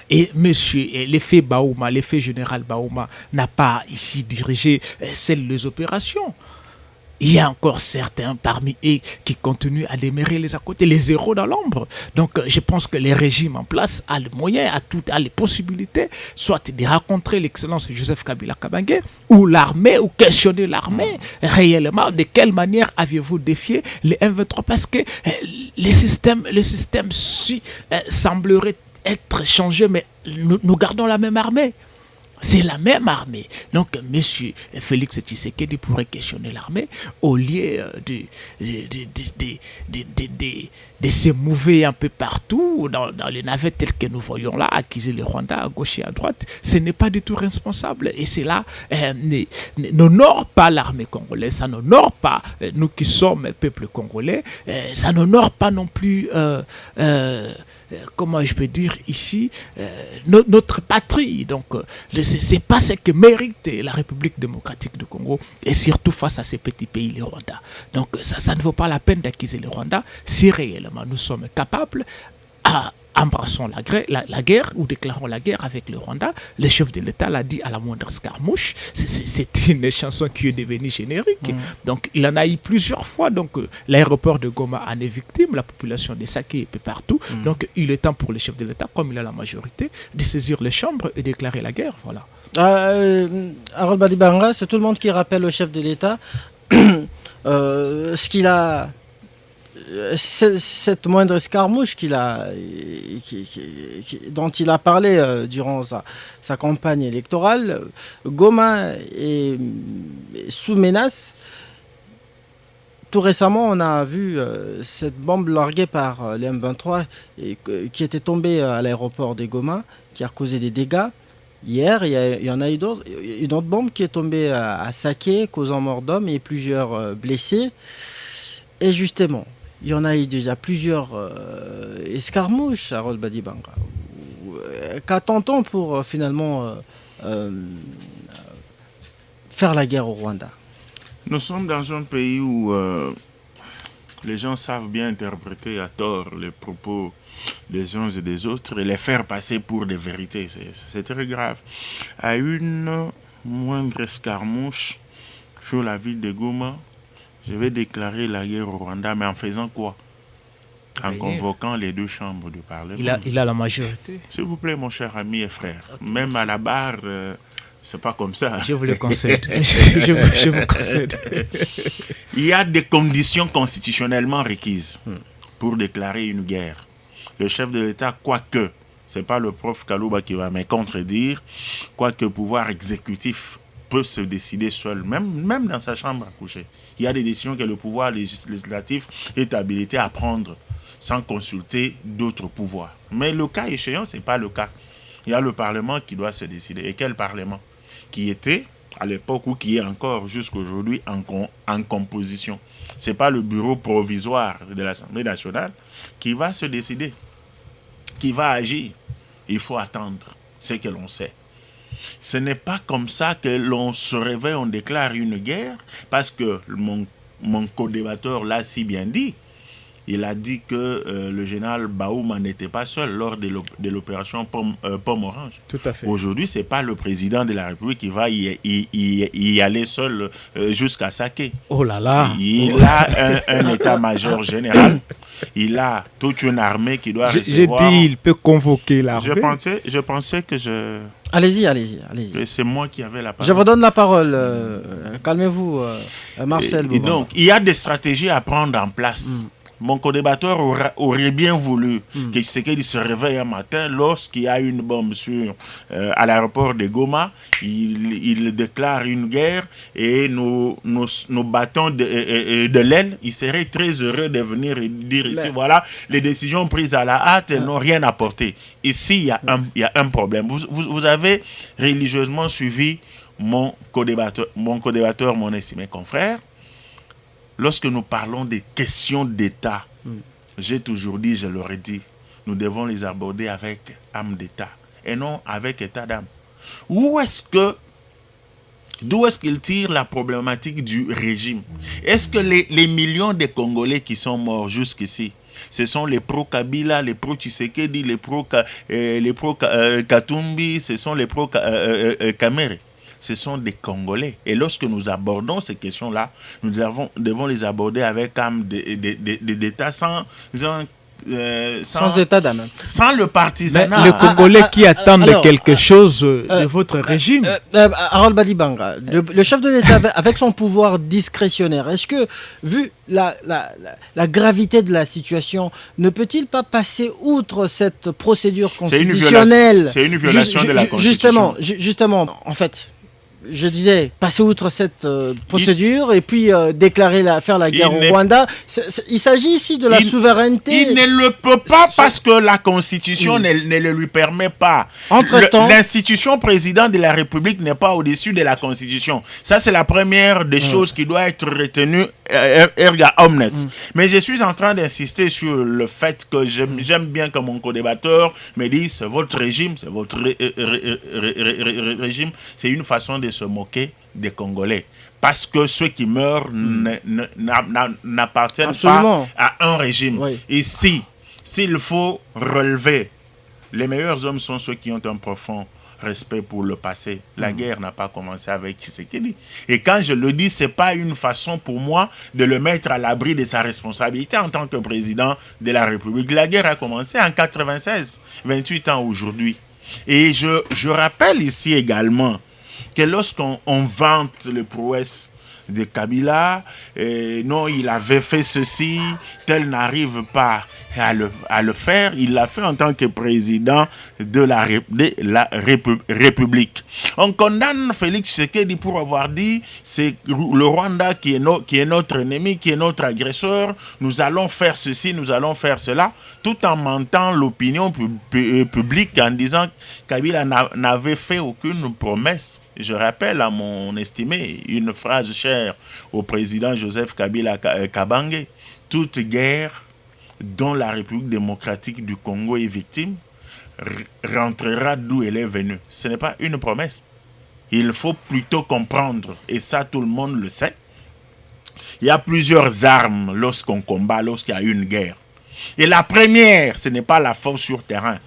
Et l'effet Baouma, l'effet général Baouma n'a pas ici dirigé les opérations. Il y a encore certains parmi eux qui continuent à demeurer les à côté, les héros dans l'ombre. Donc je pense que les régimes en place a le moyen, a les possibilités, soit de rencontrer l'excellence de Joseph Kabila Kabange, ou l'armée, ou questionner l'armée réellement. De quelle manière aviez-vous défié les M23? Parce que le système semblerait être changé, mais nous gardons la même armée. C'est la même armée. Donc, M. Félix Tshisekedi pourrait questionner l'armée au lieu de se mouver un peu partout dans les navettes telles que nous voyons là, accuser le Rwanda à gauche et à droite. Ce n'est pas du tout responsable. Et cela n'honore pas l'armée congolaise, ça n'honore pas nous qui sommes peuple congolais, ça n'honore pas non plus... comment je peux dire ici, notre patrie. Donc, c'est pas ce que mérite la République démocratique du Congo, et surtout face à ces petits pays, le Rwanda. Donc, ça ne vaut pas la peine d'accuser le Rwanda si réellement nous sommes capables à embrassons la guerre ou déclarons la guerre avec le Rwanda. Le chef de l'État l'a dit à la moindre escarmouche. C'est une chanson qui est devenue générique. Donc il en a eu plusieurs fois. Donc l'aéroport de Goma en est victime, la population de Saké est peu partout. Donc il est temps pour le chef de l'État, comme il a la majorité, de saisir les chambres et déclarer la guerre. Voilà. Harold Badibanga, c'est tout le monde qui rappelle au chef de l'État ce qu'il a... Cette moindre escarmouche dont il a parlé durant sa campagne électorale. Goma est sous menace. Tout récemment, on a vu cette bombe larguée par les M23 qui était tombée à l'aéroport de Goma, qui a causé des dégâts. Hier, il y en a eu d'autres. Une autre bombe qui est tombée à Saké, causant mort d'hommes et plusieurs blessés. Et justement, il y en a eu déjà plusieurs escarmouches à Harold Badibanga. Qu'attend-on pour finalement faire la guerre au Rwanda? Nous sommes dans un pays où les gens savent bien interpréter à tort les propos des uns et des autres et les faire passer pour des vérités. C'est très grave. À une moindre escarmouche sur la ville de Goma, Je vais déclarer la guerre au Rwanda, mais en faisant quoi? En convoquant les deux chambres du Parlement. Il a la majorité. S'il vous plaît, mon cher ami et frère, même à la barre, c'est pas comme ça. Je vous le concède. je vous concède. Il y a des conditions constitutionnellement requises pour déclarer une guerre. Le chef de l'État, quoique, c'est pas le prof Kalouba qui va me contredire, quoique le pouvoir exécutif peut se décider seul, même dans sa chambre à coucher. Il y a des décisions que le pouvoir législatif est habilité à prendre sans consulter d'autres pouvoirs. Mais le cas échéant, ce n'est pas le cas. Il y a le Parlement qui doit se décider. Et quel Parlement? Qui était, à l'époque, ou qui est encore jusqu'à aujourd'hui en composition. Ce n'est pas le bureau provisoire de l'Assemblée nationale qui va se décider, qui va agir. Il faut attendre ce que l'on sait. Ce n'est pas comme ça que l'on se réveille, on déclare une guerre, parce que mon co-débatteur l'a si bien dit. Il a dit que le général Baouma n'était pas seul lors de l'opération Pomme Orange. Tout à fait. Aujourd'hui, ce n'est pas le président de la République qui va y aller seul jusqu'à Saké. Oh là là. Il a un état-major général. Il a toute une armée qui doit recevoir... J'ai dit, il peut convoquer l'armée. Je pensais que je... Allez-y. C'est moi qui avais la parole. Je vous donne la parole. Calmez-vous, Marcel. Donc, il y a des stratégies à prendre en place. Mon co-débatteur aurait bien voulu que Tshisekedi se réveille un matin lorsqu'il y a une bombe à l'aéroport de Goma. Il déclare une guerre et nous battons de l'aile. Il serait très heureux de venir et dire ici, voilà, les décisions prises à la hâte n'ont rien apporté. Ici, il y a un problème. Vous avez religieusement suivi mon co-débatteur, mon estimé confrère. Lorsque nous parlons des questions d'État, j'ai toujours dit, je leur ai dit, nous devons les aborder avec âme d'État et non avec état d'âme. D'où est-ce qu'il tire la problématique du régime? Est-ce que les millions de Congolais qui sont morts jusqu'ici, ce sont les pro-Kabila, les pro-Tshisekedi, les pro-Katumbi, ce sont les pro-Kamere? Ce sont des Congolais. Et lorsque nous abordons ces questions-là, nous devons les aborder avec âme d'État sans état d'âme. Sans le partisanat. Les Congolais qui attendent quelque chose de votre régime. Harold Badibanga, le chef de l'État avec son pouvoir discrétionnaire, est-ce que, vu la gravité de la situation, ne peut-il pas passer outre cette procédure constitutionnelle? C'est une violation de la Constitution. Justement, en fait... Je disais, passer outre cette procédure et puis faire la guerre au Rwanda. Il s'agit ici de la souveraineté. Il ne le peut pas parce que la Constitution ne le lui permet pas. Entre-temps, l'institution président de la République n'est pas au-dessus de la Constitution. Ça, c'est la première des choses qui doit être retenue erga omnes. Mais je suis en train d'insister sur le fait que j'aime bien que mon co-débatteur me dise, c'est votre régime, c'est votre régime. C'est une façon de se moquer des Congolais. Parce que ceux qui meurent n'appartiennent pas à un régime. Oui. Ici, s'il faut relever, les meilleurs hommes sont ceux qui ont un profond respect pour le passé. La guerre n'a pas commencé avec Tshisekedi. Et quand je le dis, ce n'est pas une façon pour moi de le mettre à l'abri de sa responsabilité en tant que président de la République. La guerre a commencé en 1996, 28 ans aujourd'hui. Et je rappelle ici également que lorsqu'on vante les prouesses de Kabila, non, il avait fait ceci, tel n'arrive pas à le faire, il l'a fait en tant que président de la République. On condamne Félix Tshisekedi pour avoir dit c'est le Rwanda qui est notre ennemi, qui est notre agresseur, nous allons faire ceci, nous allons faire cela, tout en mentant l'opinion publique en disant que Kabila n'avait fait aucune promesse. Je rappelle à mon estimé une phrase chère au président Joseph Kabila Kabange: toute guerre dont la République démocratique du Congo est victime rentrera d'où elle est venue. Ce n'est pas une promesse. Il faut plutôt comprendre, et ça tout le monde le sait, il y a plusieurs armes lorsqu'on combat, lorsqu'il y a une guerre. Et la première, ce n'est pas la force sur terrain.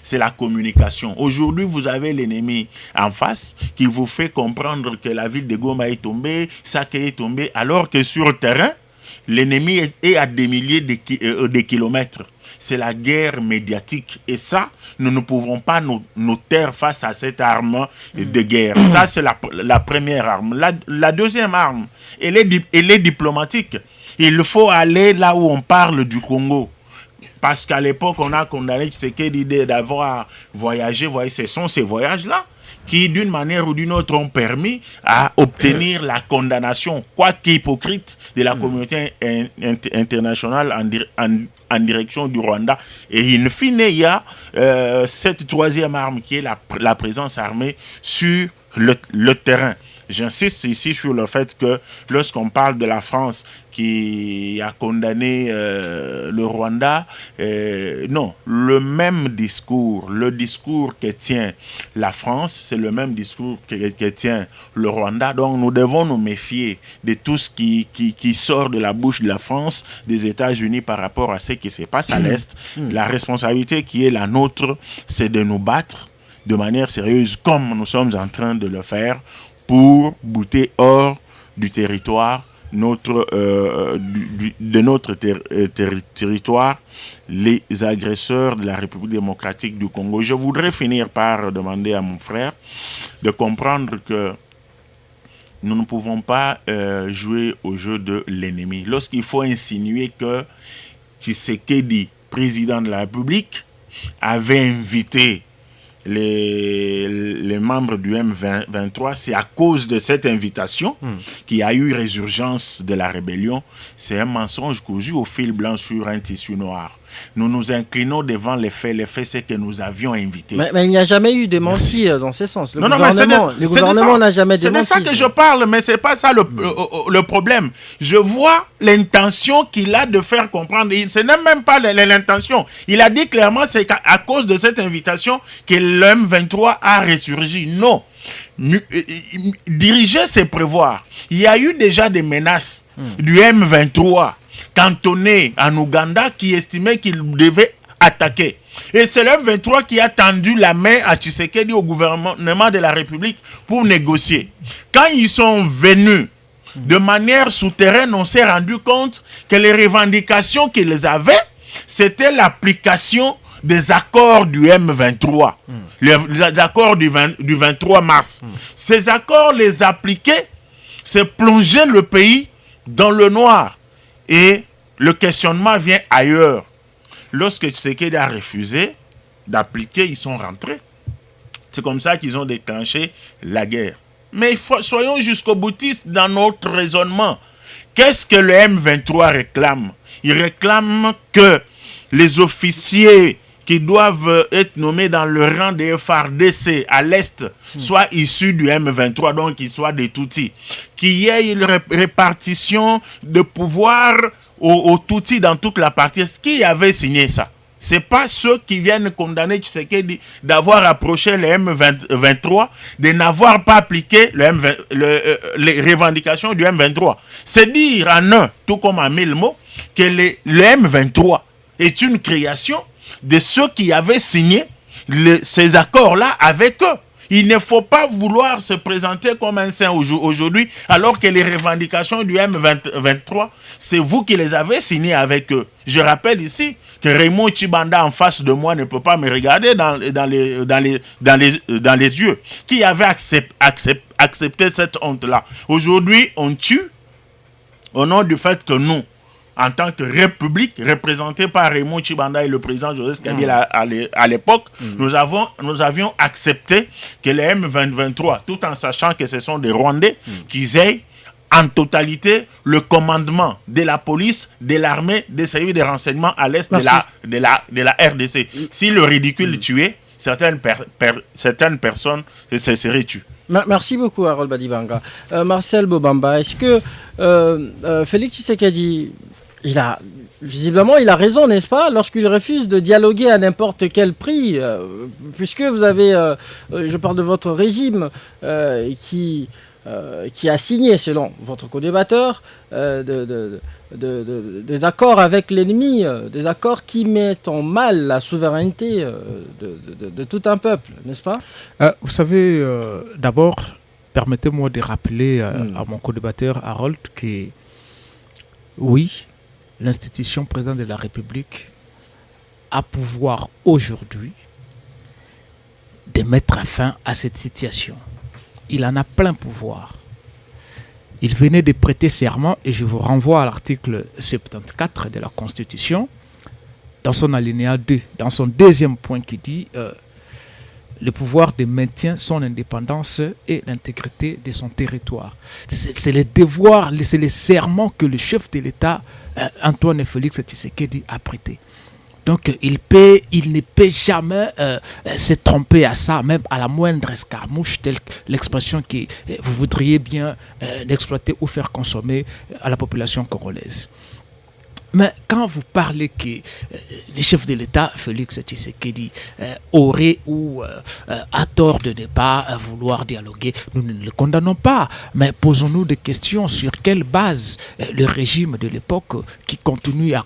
c'est la communication. Aujourd'hui, vous avez l'ennemi en face qui vous fait comprendre que la ville de Goma est tombée, Saké est tombé, alors que sur le terrain, l'ennemi est à des milliers de kilomètres. C'est la guerre médiatique. Et ça, nous ne pouvons pas nous taire face à cette arme de guerre. Ça, c'est la première arme. La deuxième arme, elle est diplomatique. Il faut aller là où on parle du Congo. Parce qu'à l'époque, on a condamné Tshisekedi d'avoir voyagé. Ce sont ces voyages-là qui, d'une manière ou d'une autre, ont permis à obtenir la condamnation, quoique hypocrite, de la communauté internationale en direction du Rwanda. Et in fine, il y a cette troisième arme qui est la présence armée sur le terrain. J'insiste ici sur le fait que lorsqu'on parle de la France qui a condamné le Rwanda, non, le même discours, le discours que tient la France, c'est le même discours que tient le Rwanda. Donc nous devons nous méfier de tout ce qui sort de la bouche de la France, des États-Unis par rapport à ce qui se passe à l'Est. La responsabilité qui est la nôtre, c'est de nous battre de manière sérieuse comme nous sommes en train de le faire pour bouter hors du territoire de notre territoire les agresseurs de la République démocratique du Congo. Je voudrais finir par demander à mon frère de comprendre que nous ne pouvons pas jouer au jeu de l'ennemi. Lorsqu'il faut insinuer que Tshisekedi, président de la République, avait invité les membres du M23, c'est à cause de cette invitation qu'il y a eu résurgence de la rébellion. C'est un mensonge cousu au fil blanc sur un tissu noir. Nous nous inclinons devant les faits. Les faits, c'est que nous avions invité. Mais il n'y a jamais eu de menti dans ce sens. Le gouvernement n'a jamais démenti. C'est de ça que je parle, mais ce n'est pas ça le problème. Je vois l'intention qu'il a de faire comprendre. Ce n'est même pas l'intention. Il a dit clairement c'est qu'à cause de cette invitation que le M23 a ressurgi. Non. Diriger, c'est prévoir. Il y a eu déjà des menaces du M23 cantonné en Ouganda qui estimait qu'il devait attaquer. Et c'est le M23 qui a tendu la main à Tshisekedi au gouvernement de la République pour négocier. Quand ils sont venus de manière souterraine, on s'est rendu compte que les revendications qu'ils avaient, c'était l'application des accords du M23, les accords du 23 mars. Ces accords, les appliquer, c'est plonger le pays dans le noir. Et le questionnement vient ailleurs. Lorsque Tshisekedi a refusé d'appliquer, ils sont rentrés. C'est comme ça qu'ils ont déclenché la guerre. Mais soyons jusqu'au boutiste dans notre raisonnement. Qu'est-ce que le M23 réclame? Il réclame que les officiers qui doivent être nommés dans le rang des FARDC à l'Est soient issus du M23, donc qu'ils soient des Tutsis. Qu'il y ait une répartition de pouvoir aux Tutsis dans toute la partie. Est-ce qui avait signé ça? Ce n'est pas ceux qui viennent condamner Tshisekedi d'avoir approché le M23, de n'avoir pas appliqué les revendications du M23. C'est dire en un, tout comme en mille mots, que le M23 est une création de ceux qui avaient signé ces accords-là avec eux. Il ne faut pas vouloir se présenter comme un saint aujourd'hui, alors que les revendications du M23, c'est vous qui les avez signées avec eux. Je rappelle ici que Raymond Tchibanda en face de moi ne peut pas me regarder dans les yeux. Qui avait accepté cette honte-là? Aujourd'hui, on tue au nom du fait que nous, en tant que République, représentée par Raymond Tchibanda et le président Joseph Kabila à l'époque, nous avions accepté que les M23, tout en sachant que ce sont des Rwandais, qu'ils aient en totalité le commandement de la police, de l'armée, des services de renseignement à l'est de la RDC. Si le ridicule tuait, certaines personnes se seraient tuées. Merci beaucoup, Harold Badibanga. Marcel Bobamba, est-ce que Félix Tshisekedi, visiblement, il a raison, n'est-ce pas, lorsqu'il refuse de dialoguer à n'importe quel prix, puisque vous avez, je parle de votre régime, qui qui a signé, selon votre co-débatteur, des accords avec l'ennemi, des accords qui mettent en mal la souveraineté de tout un peuple, n'est-ce pas? Vous savez, d'abord, permettez-moi de rappeler à mon co-débatteur Harold que oui, l'institution président de la République a pouvoir aujourd'hui de mettre fin à cette situation. Il en a plein pouvoir. Il venait de prêter serment et je vous renvoie à l'article 74 de la Constitution, dans son alinéa 2, dans son deuxième point qui dit le pouvoir de maintien son indépendance et l'intégrité de son territoire. C'est le devoir, c'est le serment que le chef de l'État, Antoine Félix Tshisekedi, a prêté. Donc il ne peut jamais se tromper à ça, même à la moindre escarmouche, telle l'expression que vous voudriez bien exploiter ou faire consommer à la population congolaise. Mais quand vous parlez que le chef de l'État, Félix Tshisekedi, aurait ou a tort de ne pas vouloir dialoguer, nous ne le condamnons pas. Mais posons-nous des questions sur quelle base le régime de l'époque, qui continue à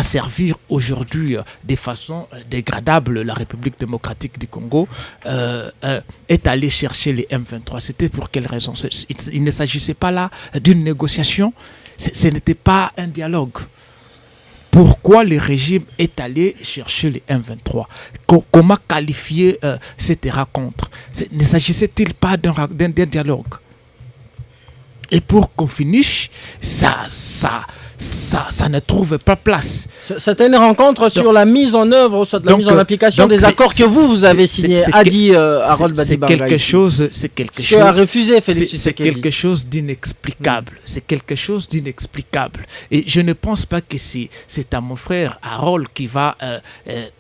servir aujourd'hui de façon dégradable la République démocratique du Congo, est allé chercher les M23. C'était pour quelle raison? Il ne s'agissait pas là d'une négociation. Ce n'était pas un dialogue. Pourquoi le régime est allé chercher les M23? Comment qualifier cette rencontre? Ne s'agissait-il pas d'un dialogue? Et pour qu'on finisse, ça ne trouve pas place. C'était une rencontre sur la mise en œuvre, soit de la mise en application des accords que vous avez signés, a dit Harold Badiba. C'est quelque chose d'inexplicable. C'est quelque chose d'inexplicable. Et je ne pense pas que c'est à mon frère Harold qui va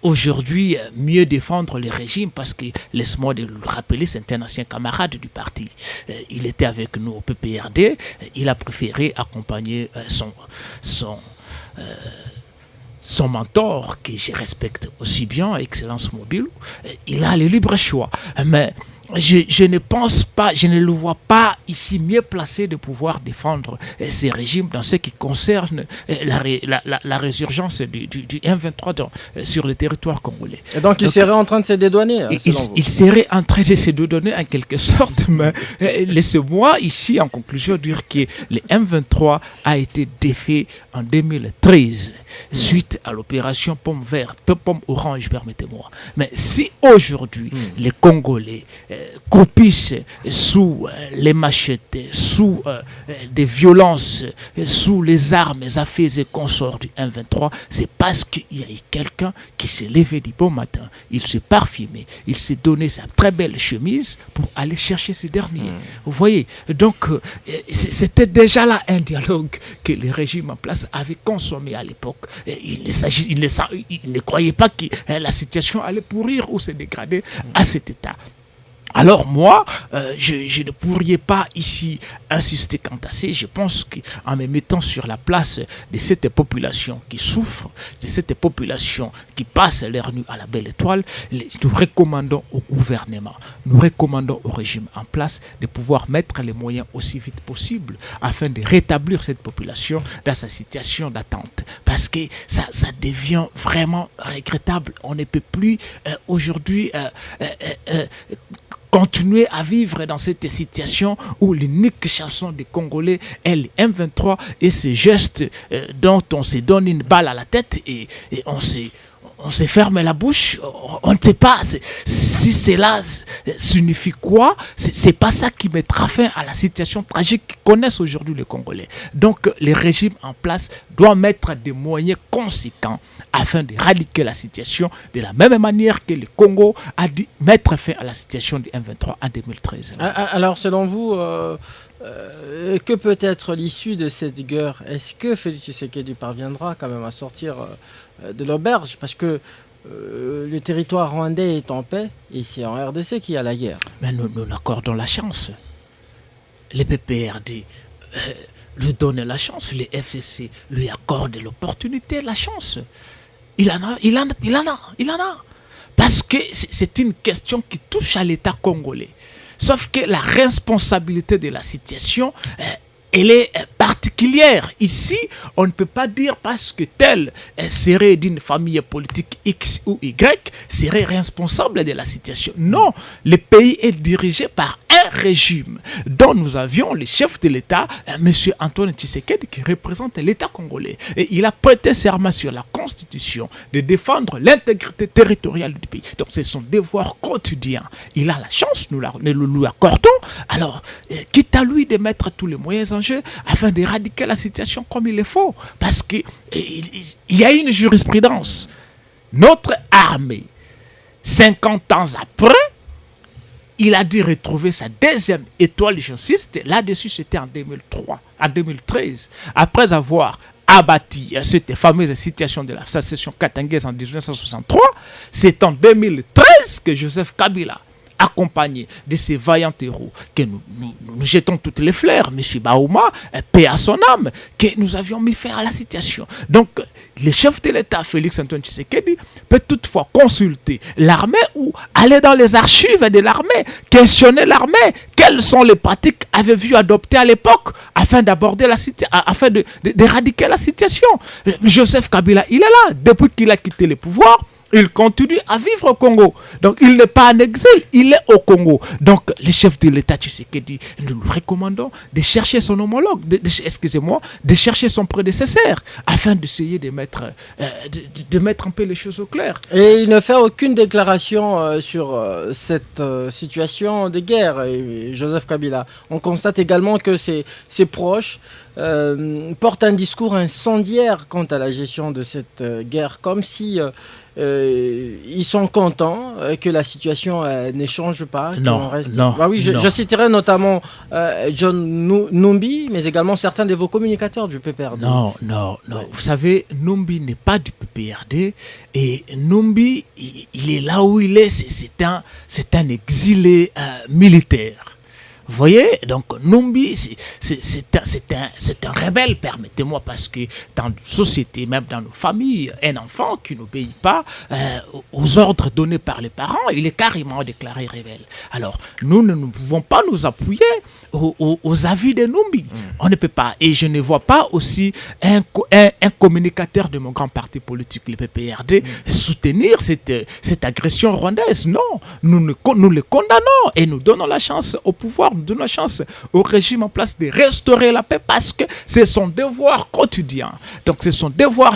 aujourd'hui mieux défendre le régime, parce que, laisse-moi le rappeler, c'est un ancien camarade du parti. Il était avec nous au PPRD. Il a préféré accompagner son mentor, que je respecte aussi bien, Excellence Mobile. Il a le libre choix. Mais je ne pense pas, je ne le vois pas ici mieux placé de pouvoir défendre ces régimes dans ce qui concerne la résurgence du M23 sur le territoire congolais. Et donc il serait en train de se dédouaner, il serait en train de se dédouaner en quelque sorte, mais laissez-moi ici en conclusion dire que le M23 a été défait en 2013 suite à l'opération pomme orange, permettez-moi. Mais si aujourd'hui les Congolais croupissent sous les machettes, sous des violences, sous les armes à feu et consorts du M23, c'est parce qu'il y a eu quelqu'un qui s'est levé du bon matin, il s'est parfumé, il s'est donné sa très belle chemise pour aller chercher ces derniers. Vous voyez, donc c'était déjà là un dialogue que le régime en place avait consommé à l'époque. Il ne croyait pas que la situation allait pourrir ou se dégrader à cet état. Alors moi, je ne pourrais pas ici insister quant à ça. Je pense qu'en me mettant sur la place de cette population qui souffre, de cette population qui passe leur nuit à la belle étoile, nous recommandons au gouvernement, nous recommandons au régime en place de pouvoir mettre les moyens aussi vite possible afin de rétablir cette population dans sa situation d'attente. Parce que ça devient vraiment regrettable. On ne peut plus aujourd'hui continuer à vivre dans cette situation où l'unique chanson des Congolais est le M23 et ces gestes dont on se donne une balle à la tête et on se ferme la bouche. On ne sait pas si cela signifie quoi. C'est pas ça qui mettra fin à la situation tragique que connaissent aujourd'hui les Congolais. Donc le régime en place doit mettre des moyens conséquents afin de radiquer la situation de la même manière que le Congo a dû mettre fin à la situation du M23 en 2013. Alors selon vous, que peut être l'issue de cette guerre? Est-ce que Félix Tshisekedi parviendra quand même à sortir de l'auberge? Parce que le territoire rwandais est en paix et c'est en RDC qu'il y a la guerre. Mais nous accordons la chance. Les PPRD lui donnent la chance, les FCC lui accordent l'opportunité, la chance. Il en a. Parce que c'est une question qui touche à l'État congolais. Sauf que la responsabilité de la situation, elle est particulière. Ici, on ne peut pas dire parce que tel serait d'une famille politique X ou Y, serait responsable de la situation. Non, le pays est dirigé par un régime dont nous avions le chef de l'État, M. Antoine Tshisekedi, qui représente l'État congolais. Et il a prêté serment sur la Constitution de défendre l'intégrité territoriale du pays. Donc c'est son devoir quotidien. Il a la chance, nous le lui accordons. Alors, quitte à lui de mettre tous les moyens en jeu afin d'éradiquer la situation comme il le faut. Parce qu'il y a une jurisprudence. Notre armée, 50 ans après, il a dû retrouver sa deuxième étoile jaunciste. Là-dessus, c'était en 2013. Après avoir abattu cette fameuse situation de la sécession katangaise en 1963, c'est en 2013 que Joseph Kabila, accompagné de ces vaillants héros, que nous jetons toutes les fleurs, M. Baouma, paix à son âme, que nous avions mis fin à la situation. Donc, le chef de l'État, Félix Antoine Tshisekedi, peut toutefois consulter l'armée ou aller dans les archives de l'armée, questionner l'armée, quelles sont les pratiques avait vu adopter à l'époque afin d'aborder la situation, afin d'éradiquer la situation. Joseph Kabila, il est là, depuis qu'il a quitté le pouvoir. Il continue à vivre au Congo. Donc, il n'est pas en exil, il est au Congo. Donc, le chef de l'État Tshisekedi, nous lui recommandons de chercher son homologue, de chercher son prédécesseur, afin d'essayer de mettre un peu les choses au clair. Et il ne fait aucune déclaration sur cette situation de guerre, Joseph Kabila. On constate également que ses proches portent un discours incendiaire quant à la gestion de cette guerre, comme si ils sont contents que la situation ne change pas. Non, reste... non, bah oui, je citerai notamment John Numbi, mais également certains de vos communicateurs du PPRD. Non. Vous savez, Numbi n'est pas du PPRD et Numbi, il est là où il est. C'est un exilé militaire. Vous voyez, donc Numbi, c'est un rebelle, permettez-moi, parce que dans nos sociétés, même dans nos familles, un enfant qui n'obéit pas aux ordres donnés par les parents, il est carrément déclaré rebelle. Alors, nous ne pouvons pas nous appuyer aux avis de Numbi. On ne peut pas. Et je ne vois pas aussi un communicateur de mon grand parti politique, le PPRD, soutenir cette agression rwandaise. Non, nous le condamnons et nous donnons la chance au pouvoir, nous donnons la chance au régime en place de restaurer la paix parce que c'est son devoir quotidien. Donc c'est son devoir,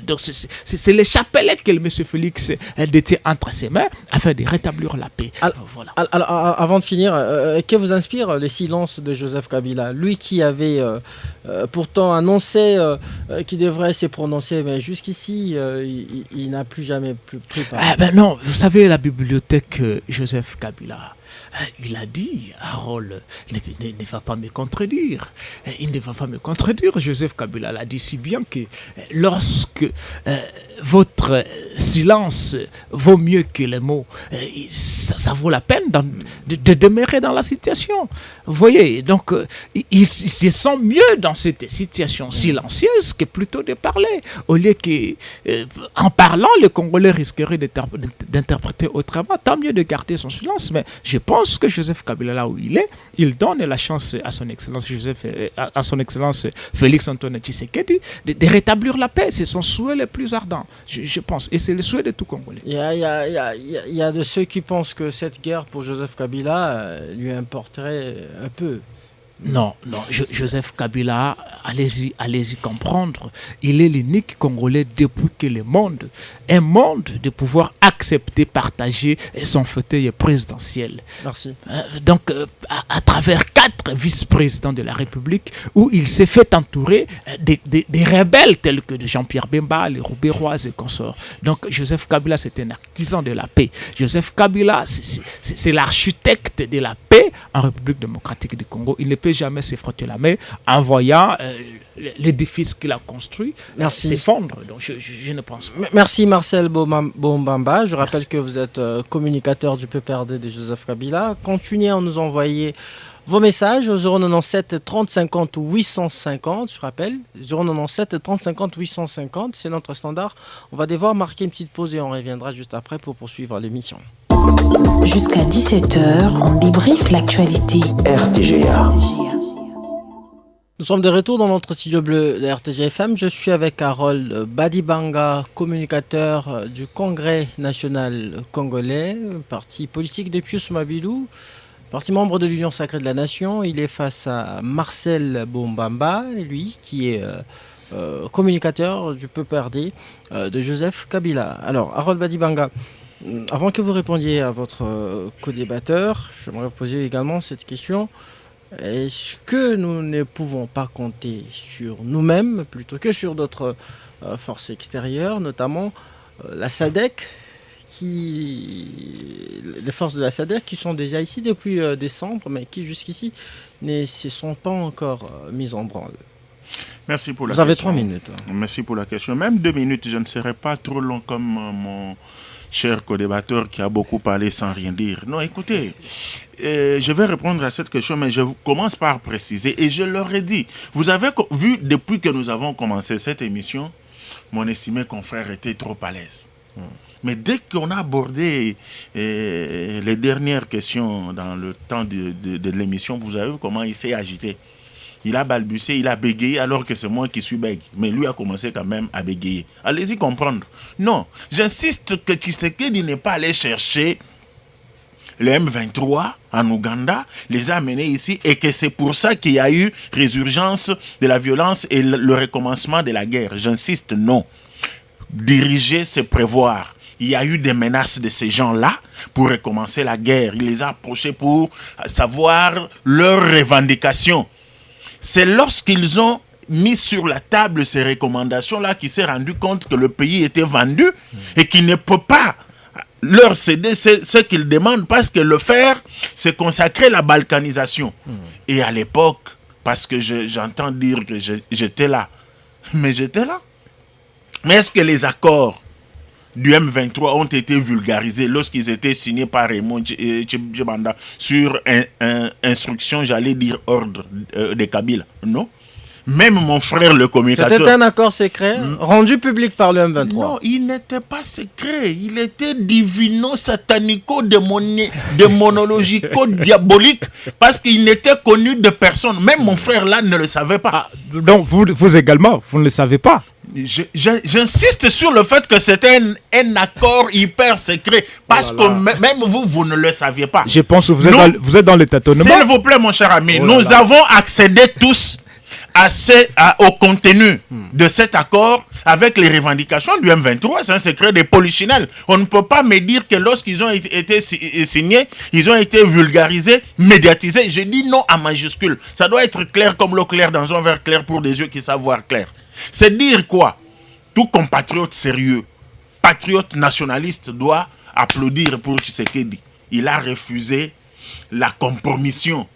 donc c'est les chapelets que M. Félix détient entre ses mains afin de rétablir la paix. Voilà. Alors, avant de finir, que vous inspire le silence de Joseph Kabila, lui qui avait pourtant annoncé qu'il devrait se prononcer, mais jusqu'ici il n'a plus jamais pris parole. Non, vous savez, la bibliothèque Joseph Kabila, il a dit, Harold ne va pas me contredire. Il ne va pas me contredire. Joseph Kabila l'a dit si bien que lorsque votre silence vaut mieux que les mots, ça vaut la peine de demeurer dans la situation. Vous voyez, donc ils se sentent mieux dans cette situation silencieuse que plutôt de parler. Au lieu que, en parlant, les Congolais risqueraient d'interpréter autrement. Tant mieux de garder son silence, mais je pense que Joseph Kabila, là où il est, il donne la chance à son excellence Félix Antoine Tshisekedi de rétablir la paix. C'est son souhait le plus ardent, je pense, et c'est le souhait de tout Congolais. Il y a de ceux qui pensent que cette guerre pour Joseph Kabila lui importerait un peu. Non, Joseph Kabila, allez-y comprendre, il est l'unique Congolais depuis que le monde, un monde de pouvoir accepter, partager son fauteuil présidentiel. Merci. Donc, à travers 4 vice-présidents de la République, où il s'est fait entourer des rebelles tels que de Jean-Pierre Bemba, les Roubérois et consorts. Donc, Joseph Kabila, c'est un artisan de la paix. Joseph Kabila, c'est l'architecte de la paix en République démocratique du Congo. Il ne peut jamais se frotter la main en voyant l'édifice qu'il a construit s'effondre. Donc je ne pense pas. Merci Marcel Bombamba. Je rappelle que vous êtes communicateur du PPRD de Joseph Kabila. Continuez à nous envoyer vos messages au 097 30 50 850. Je rappelle, 097 30 50 850. C'est notre standard. On va devoir marquer une petite pause et on reviendra juste après pour poursuivre l'émission. Jusqu'à 17h, on débriefe l'actualité. RTGA. Nous sommes de retour dans notre studio bleu de RTGFM. Je suis avec Harold Badibanga, communicateur du Congrès national congolais, parti politique de Pius Mabilou, parti membre de l'Union sacrée de la Nation. Il est face à Marcel Bombamba, lui qui est communicateur du PPRD de Joseph Kabila. Alors, Harold Badibanga, avant que vous répondiez à votre co-débatteur, j'aimerais vous poser également cette question. Est-ce que nous ne pouvons pas compter sur nous-mêmes plutôt que sur d'autres forces extérieures, notamment la SADC, les forces de la SADC qui sont déjà ici depuis décembre, mais qui jusqu'ici ne se sont pas encore mises en branle? Merci pour la question. Vous avez 3 minutes. Merci pour la question. Même 2 minutes, je ne serai pas trop long comme mon cher co-débatteur qui a beaucoup parlé sans rien dire. Non, écoutez, je vais répondre à cette question, mais je commence par préciser, et je leur ai dit, vous avez vu, depuis que nous avons commencé cette émission, mon estimé confrère était trop à l'aise. Mais dès qu'on a abordé les dernières questions dans le temps de l'émission, vous avez vu comment il s'est agité. Il a balbutié, il a bégayé alors que c'est moi qui suis bègue. Mais lui a commencé quand même à bégayer. Allez-y comprendre. Non, j'insiste que Tshisekedi n'est pas allé chercher le M23 en Ouganda, les a amenés ici et que c'est pour ça qu'il y a eu résurgence de la violence et le recommencement de la guerre. J'insiste, non. Diriger, c'est prévoir. Il y a eu des menaces de ces gens-là pour recommencer la guerre. Il les a approchés pour savoir leurs revendications. C'est lorsqu'ils ont mis sur la table ces recommandations-là qu'il s'est rendu compte que le pays était vendu et qu'il ne peut pas leur céder ce qu'ils demandent parce que le faire, c'est consacrer la balkanisation. Et à l'époque, parce que j'entends dire que j'étais là, mais j'étais là. Mais est-ce que les accords du M23 ont été vulgarisés lorsqu'ils étaient signés par Raymond Tchibanda sur instruction, j'allais dire ordre de Kabila? Non. Même mon frère le communicateur... C'était un accord secret rendu public par le M23. Non, il n'était pas secret. Il était divino-satanico-démonologico-diabolique parce qu'il n'était connu de personne. Même mon frère là ne le savait pas. Donc vous également, vous ne le savez pas. J'insiste sur le fait que c'était un accord hyper secret parce que même vous ne le saviez pas. Je pense que vous êtes dans le tâtonnement. S'il vous plaît, mon cher ami, nous avons accédé tous au contenu de cet accord avec les revendications du M23. C'est un secret des polichinelles. On ne peut pas me dire que lorsqu'ils ont été signés, ils ont été vulgarisés, médiatisés. Je dis non à majuscule. Ça doit être clair comme l'eau claire dans un verre clair pour des yeux qui savent voir clair. C'est dire quoi? Tout compatriote sérieux, patriote nationaliste doit applaudir pour Tshisekedi. Il a refusé la compromission.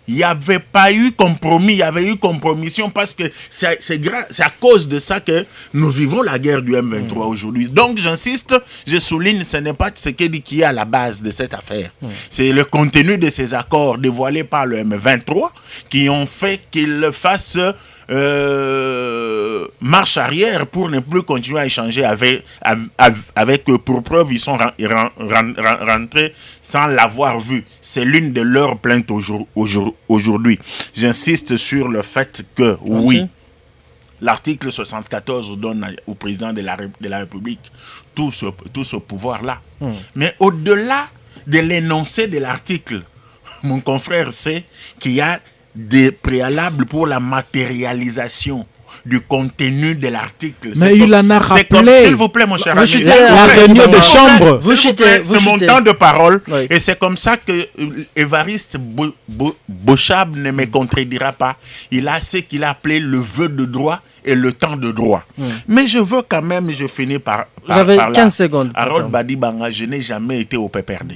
Il n'y avait pas eu compromis, il y avait eu compromission parce que c'est à cause de ça que nous vivons la guerre du M23 aujourd'hui. Donc j'insiste, je souligne, ce n'est pas Tshisekedi qui est à la base de cette affaire. C'est le contenu de ces accords dévoilés par le M23 qui ont fait qu'il fasse marche arrière pour ne plus continuer à échanger avec eux. Pour preuve, ils sont rentrés sans l'avoir vu. C'est l'une de leurs plaintes aujourd'hui. J'insiste sur le fait que, oui, l'article 74 donne au président de la République tout ce pouvoir-là. Mais au-delà de l'énoncé de l'article, mon confrère sait qu'il y a des préalables pour la matérialisation du contenu de l'article. Mais il en a rappelé. S'il vous plaît, mon cher ami. La réunion de chambre. C'est mon temps de parole. Oui. Et c'est comme ça que Évariste Bochab ne me contredira pas. Il a ce qu'il a appelé le vœu de droit et le temps de droit. Mais je veux quand même, je finis par Vous avez 15 secondes. Harold Badibanga, je n'ai jamais été au PPRD.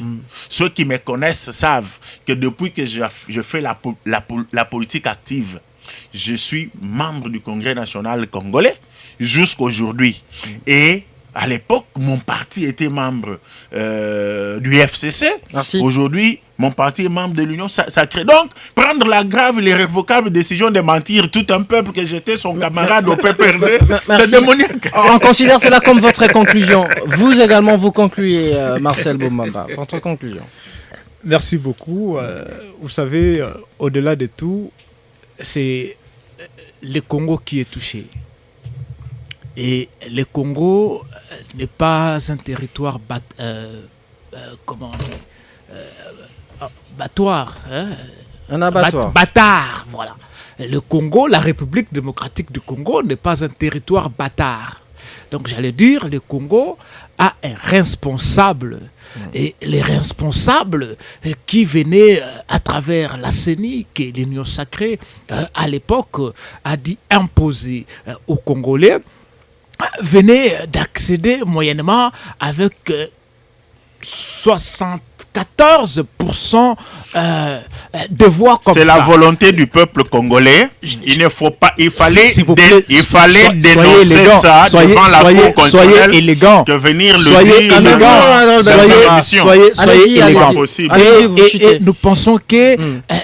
Ceux qui me connaissent savent que depuis que je fais la politique active, je suis membre du Congrès national congolais jusqu'aujourd'hui. Et à l'époque, mon parti était membre du FCC. Merci. Aujourd'hui, Mon parti est membre de l'Union sacrée. Donc, prendre la grave et l'irrévocable décision de mentir tout un peuple que j'étais son camarade au PPRD, c'est démoniaque. On considère cela comme votre conclusion. Vous également, vous concluez, Marcel Bombamba. Votre conclusion. Merci beaucoup. Vous savez, au-delà de tout, c'est le Congo qui est touché. Et le Congo n'est pas un territoire battoir. Hein? Un abattoir. Bâtard, voilà. Le Congo, la République démocratique du Congo n'est pas un territoire bâtard. Donc j'allais dire, le Congo a un responsable. Et les responsables qui venaient à travers la CENI, qui est l'Union sacrée, à l'époque, a dit imposer aux Congolais, venaient d'accéder moyennement avec 74% de voix comme ça. C'est la volonté du peuple congolais. Il ne faut pas, il fallait dénoncer ça devant la Cour constitutionnelle. Soyez élégant. Que venir le soyez dire soyez élégant. Et nous pensons que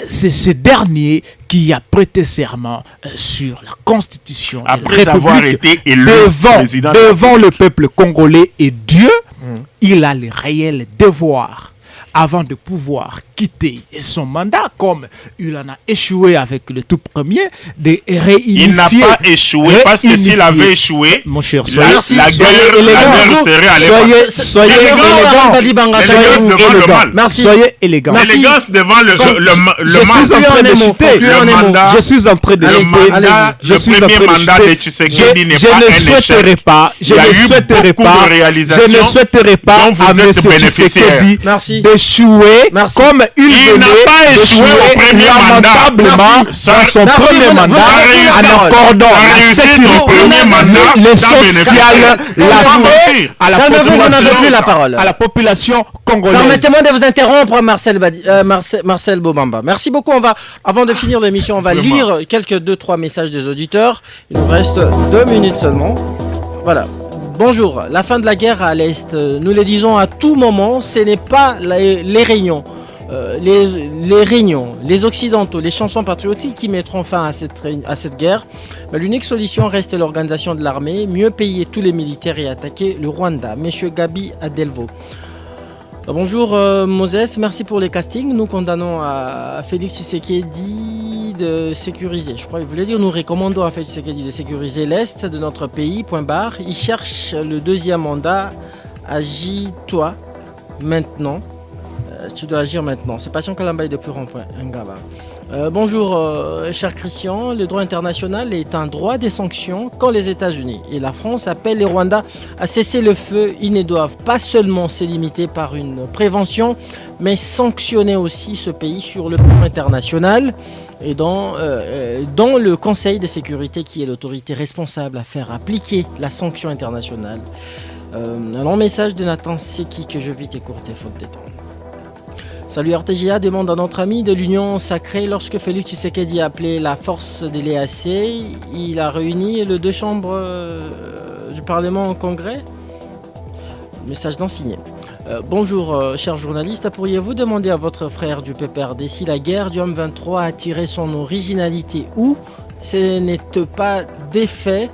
c'est ce dernier qui a prêté serment sur la Constitution après avoir été élu devant le peuple congolais et Dieu. Il a le réel devoir, avant de pouvoir quitter son mandat, comme il en a échoué avec le tout premier, de réunifier. Il n'a pas échoué parce que s'il avait échoué, mon cher, la guerre serait allée. Soyez élégant. Soyez élégant. L'élégance devant le mandat. Je suis en train de chuter. Le premier mandat de Tshisekedi n'est pas un échec. Je ne souhaiterais pas à M. Tshisekedi d'échouer comme il n'a pas échoué au premier mandat. Dans son premier mandat, en accordant le social, à la population congolaise. Permettez-moi de vous interrompre, Marcel Bobamba. Merci beaucoup. Avant de finir l'émission, on va lire quelques 2-3 messages des auditeurs. Il nous reste 2 minutes seulement. Voilà. Bonjour. La fin de la guerre à l'Est, nous le disons à tout moment, ce n'est pas les réunions. Les réunions, les occidentaux, les chansons patriotiques qui mettront fin à cette guerre. Mais l'unique solution reste l'organisation de l'armée, mieux payer tous les militaires et attaquer le Rwanda. Monsieur Gabi Adelvo. Bonjour Moses, merci pour les castings. Nous condamnons à Félix Tshisekedi de sécuriser. Je crois qu'il voulait dire nous recommandons à Félix Tshisekedi de sécuriser l'Est de notre pays, point barre. Il cherche le deuxième mandat. Agis-toi maintenant. Tu dois agir maintenant. C'est Passion Kalambaye depuis Rond-Point Ngaba. Bonjour, cher Christian. Le droit international est un droit des sanctions quand les États-Unis et la France appellent les Rwandais à cesser le feu. Ils ne doivent pas seulement se limiter par une prévention, mais sanctionner aussi ce pays sur le plan international et dans le Conseil de sécurité qui est l'autorité responsable à faire appliquer la sanction internationale. Un long message de Nathan Seki que je vite écourter faute de temps. Salut RTGA, demande à notre ami de l'Union sacrée lorsque Félix Tshisekedi a appelé la force de l'EAC, il a réuni les 2 chambres du Parlement au Congrès. Message non signé. Bonjour, cher journaliste, pourriez-vous demander à votre frère du PPRD si la guerre du M23 a tiré son originalité ou ce n'était pas défait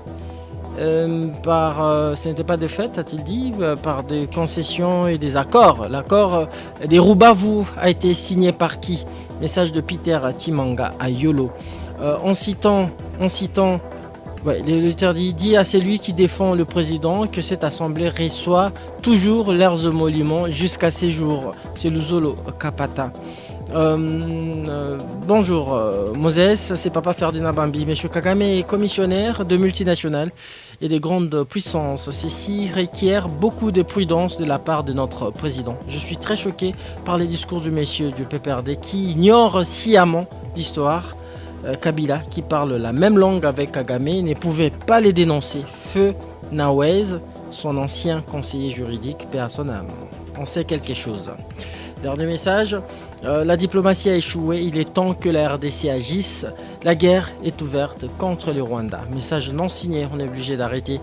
ce n'était pas de fait, a-t-il dit, par des concessions et des accords. L'accord des Rubavu a été signé par qui? Message de Peter Timanga à Yolo. En citant l'auditeur dit à celui qui défend le président que cette assemblée reçoit toujours leurs émoluments jusqu'à ces jours. C'est Luzolo Kapata. Bonjour Moses, c'est Papa Ferdinand Bambi. Monsieur Kagame est commissionnaire de multinationales et des grandes puissances. Ceci requiert beaucoup de prudence de la part de notre président. Je suis très choqué par les discours du monsieur du PPRD qui ignore sciemment l'histoire. Kabila, qui parle la même langue avec Kagame, ne pouvait pas les dénoncer. Feu Nawez, son ancien conseiller juridique, paix à son âme. On sait quelque chose. Dernier message. La diplomatie a échoué, il est temps que la RDC agisse. La guerre est ouverte contre le Rwanda. Message non signé, on est obligé d'arrêter.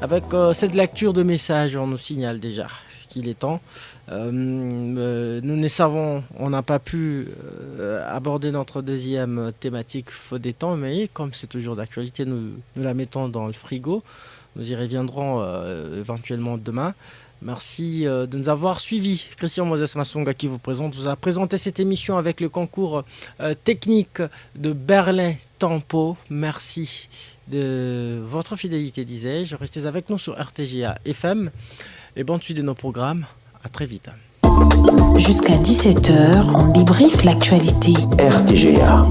Avec cette lecture de messages, on nous signale déjà qu'il est temps. Nous ne savons, on n'a pas pu aborder notre deuxième thématique faute des temps, mais comme c'est toujours d'actualité, nous la mettons dans le frigo. Nous y reviendrons éventuellement demain. Merci de nous avoir suivis. Christian Moses Masonga qui vous a présenté cette émission avec le concours technique de Berlin Tempo. Merci de votre fidélité, disais-je. Restez avec nous sur RTGA FM et bonne suite de nos programmes. À très vite. Jusqu'à 17h, on débriefe l'actualité. RTGA.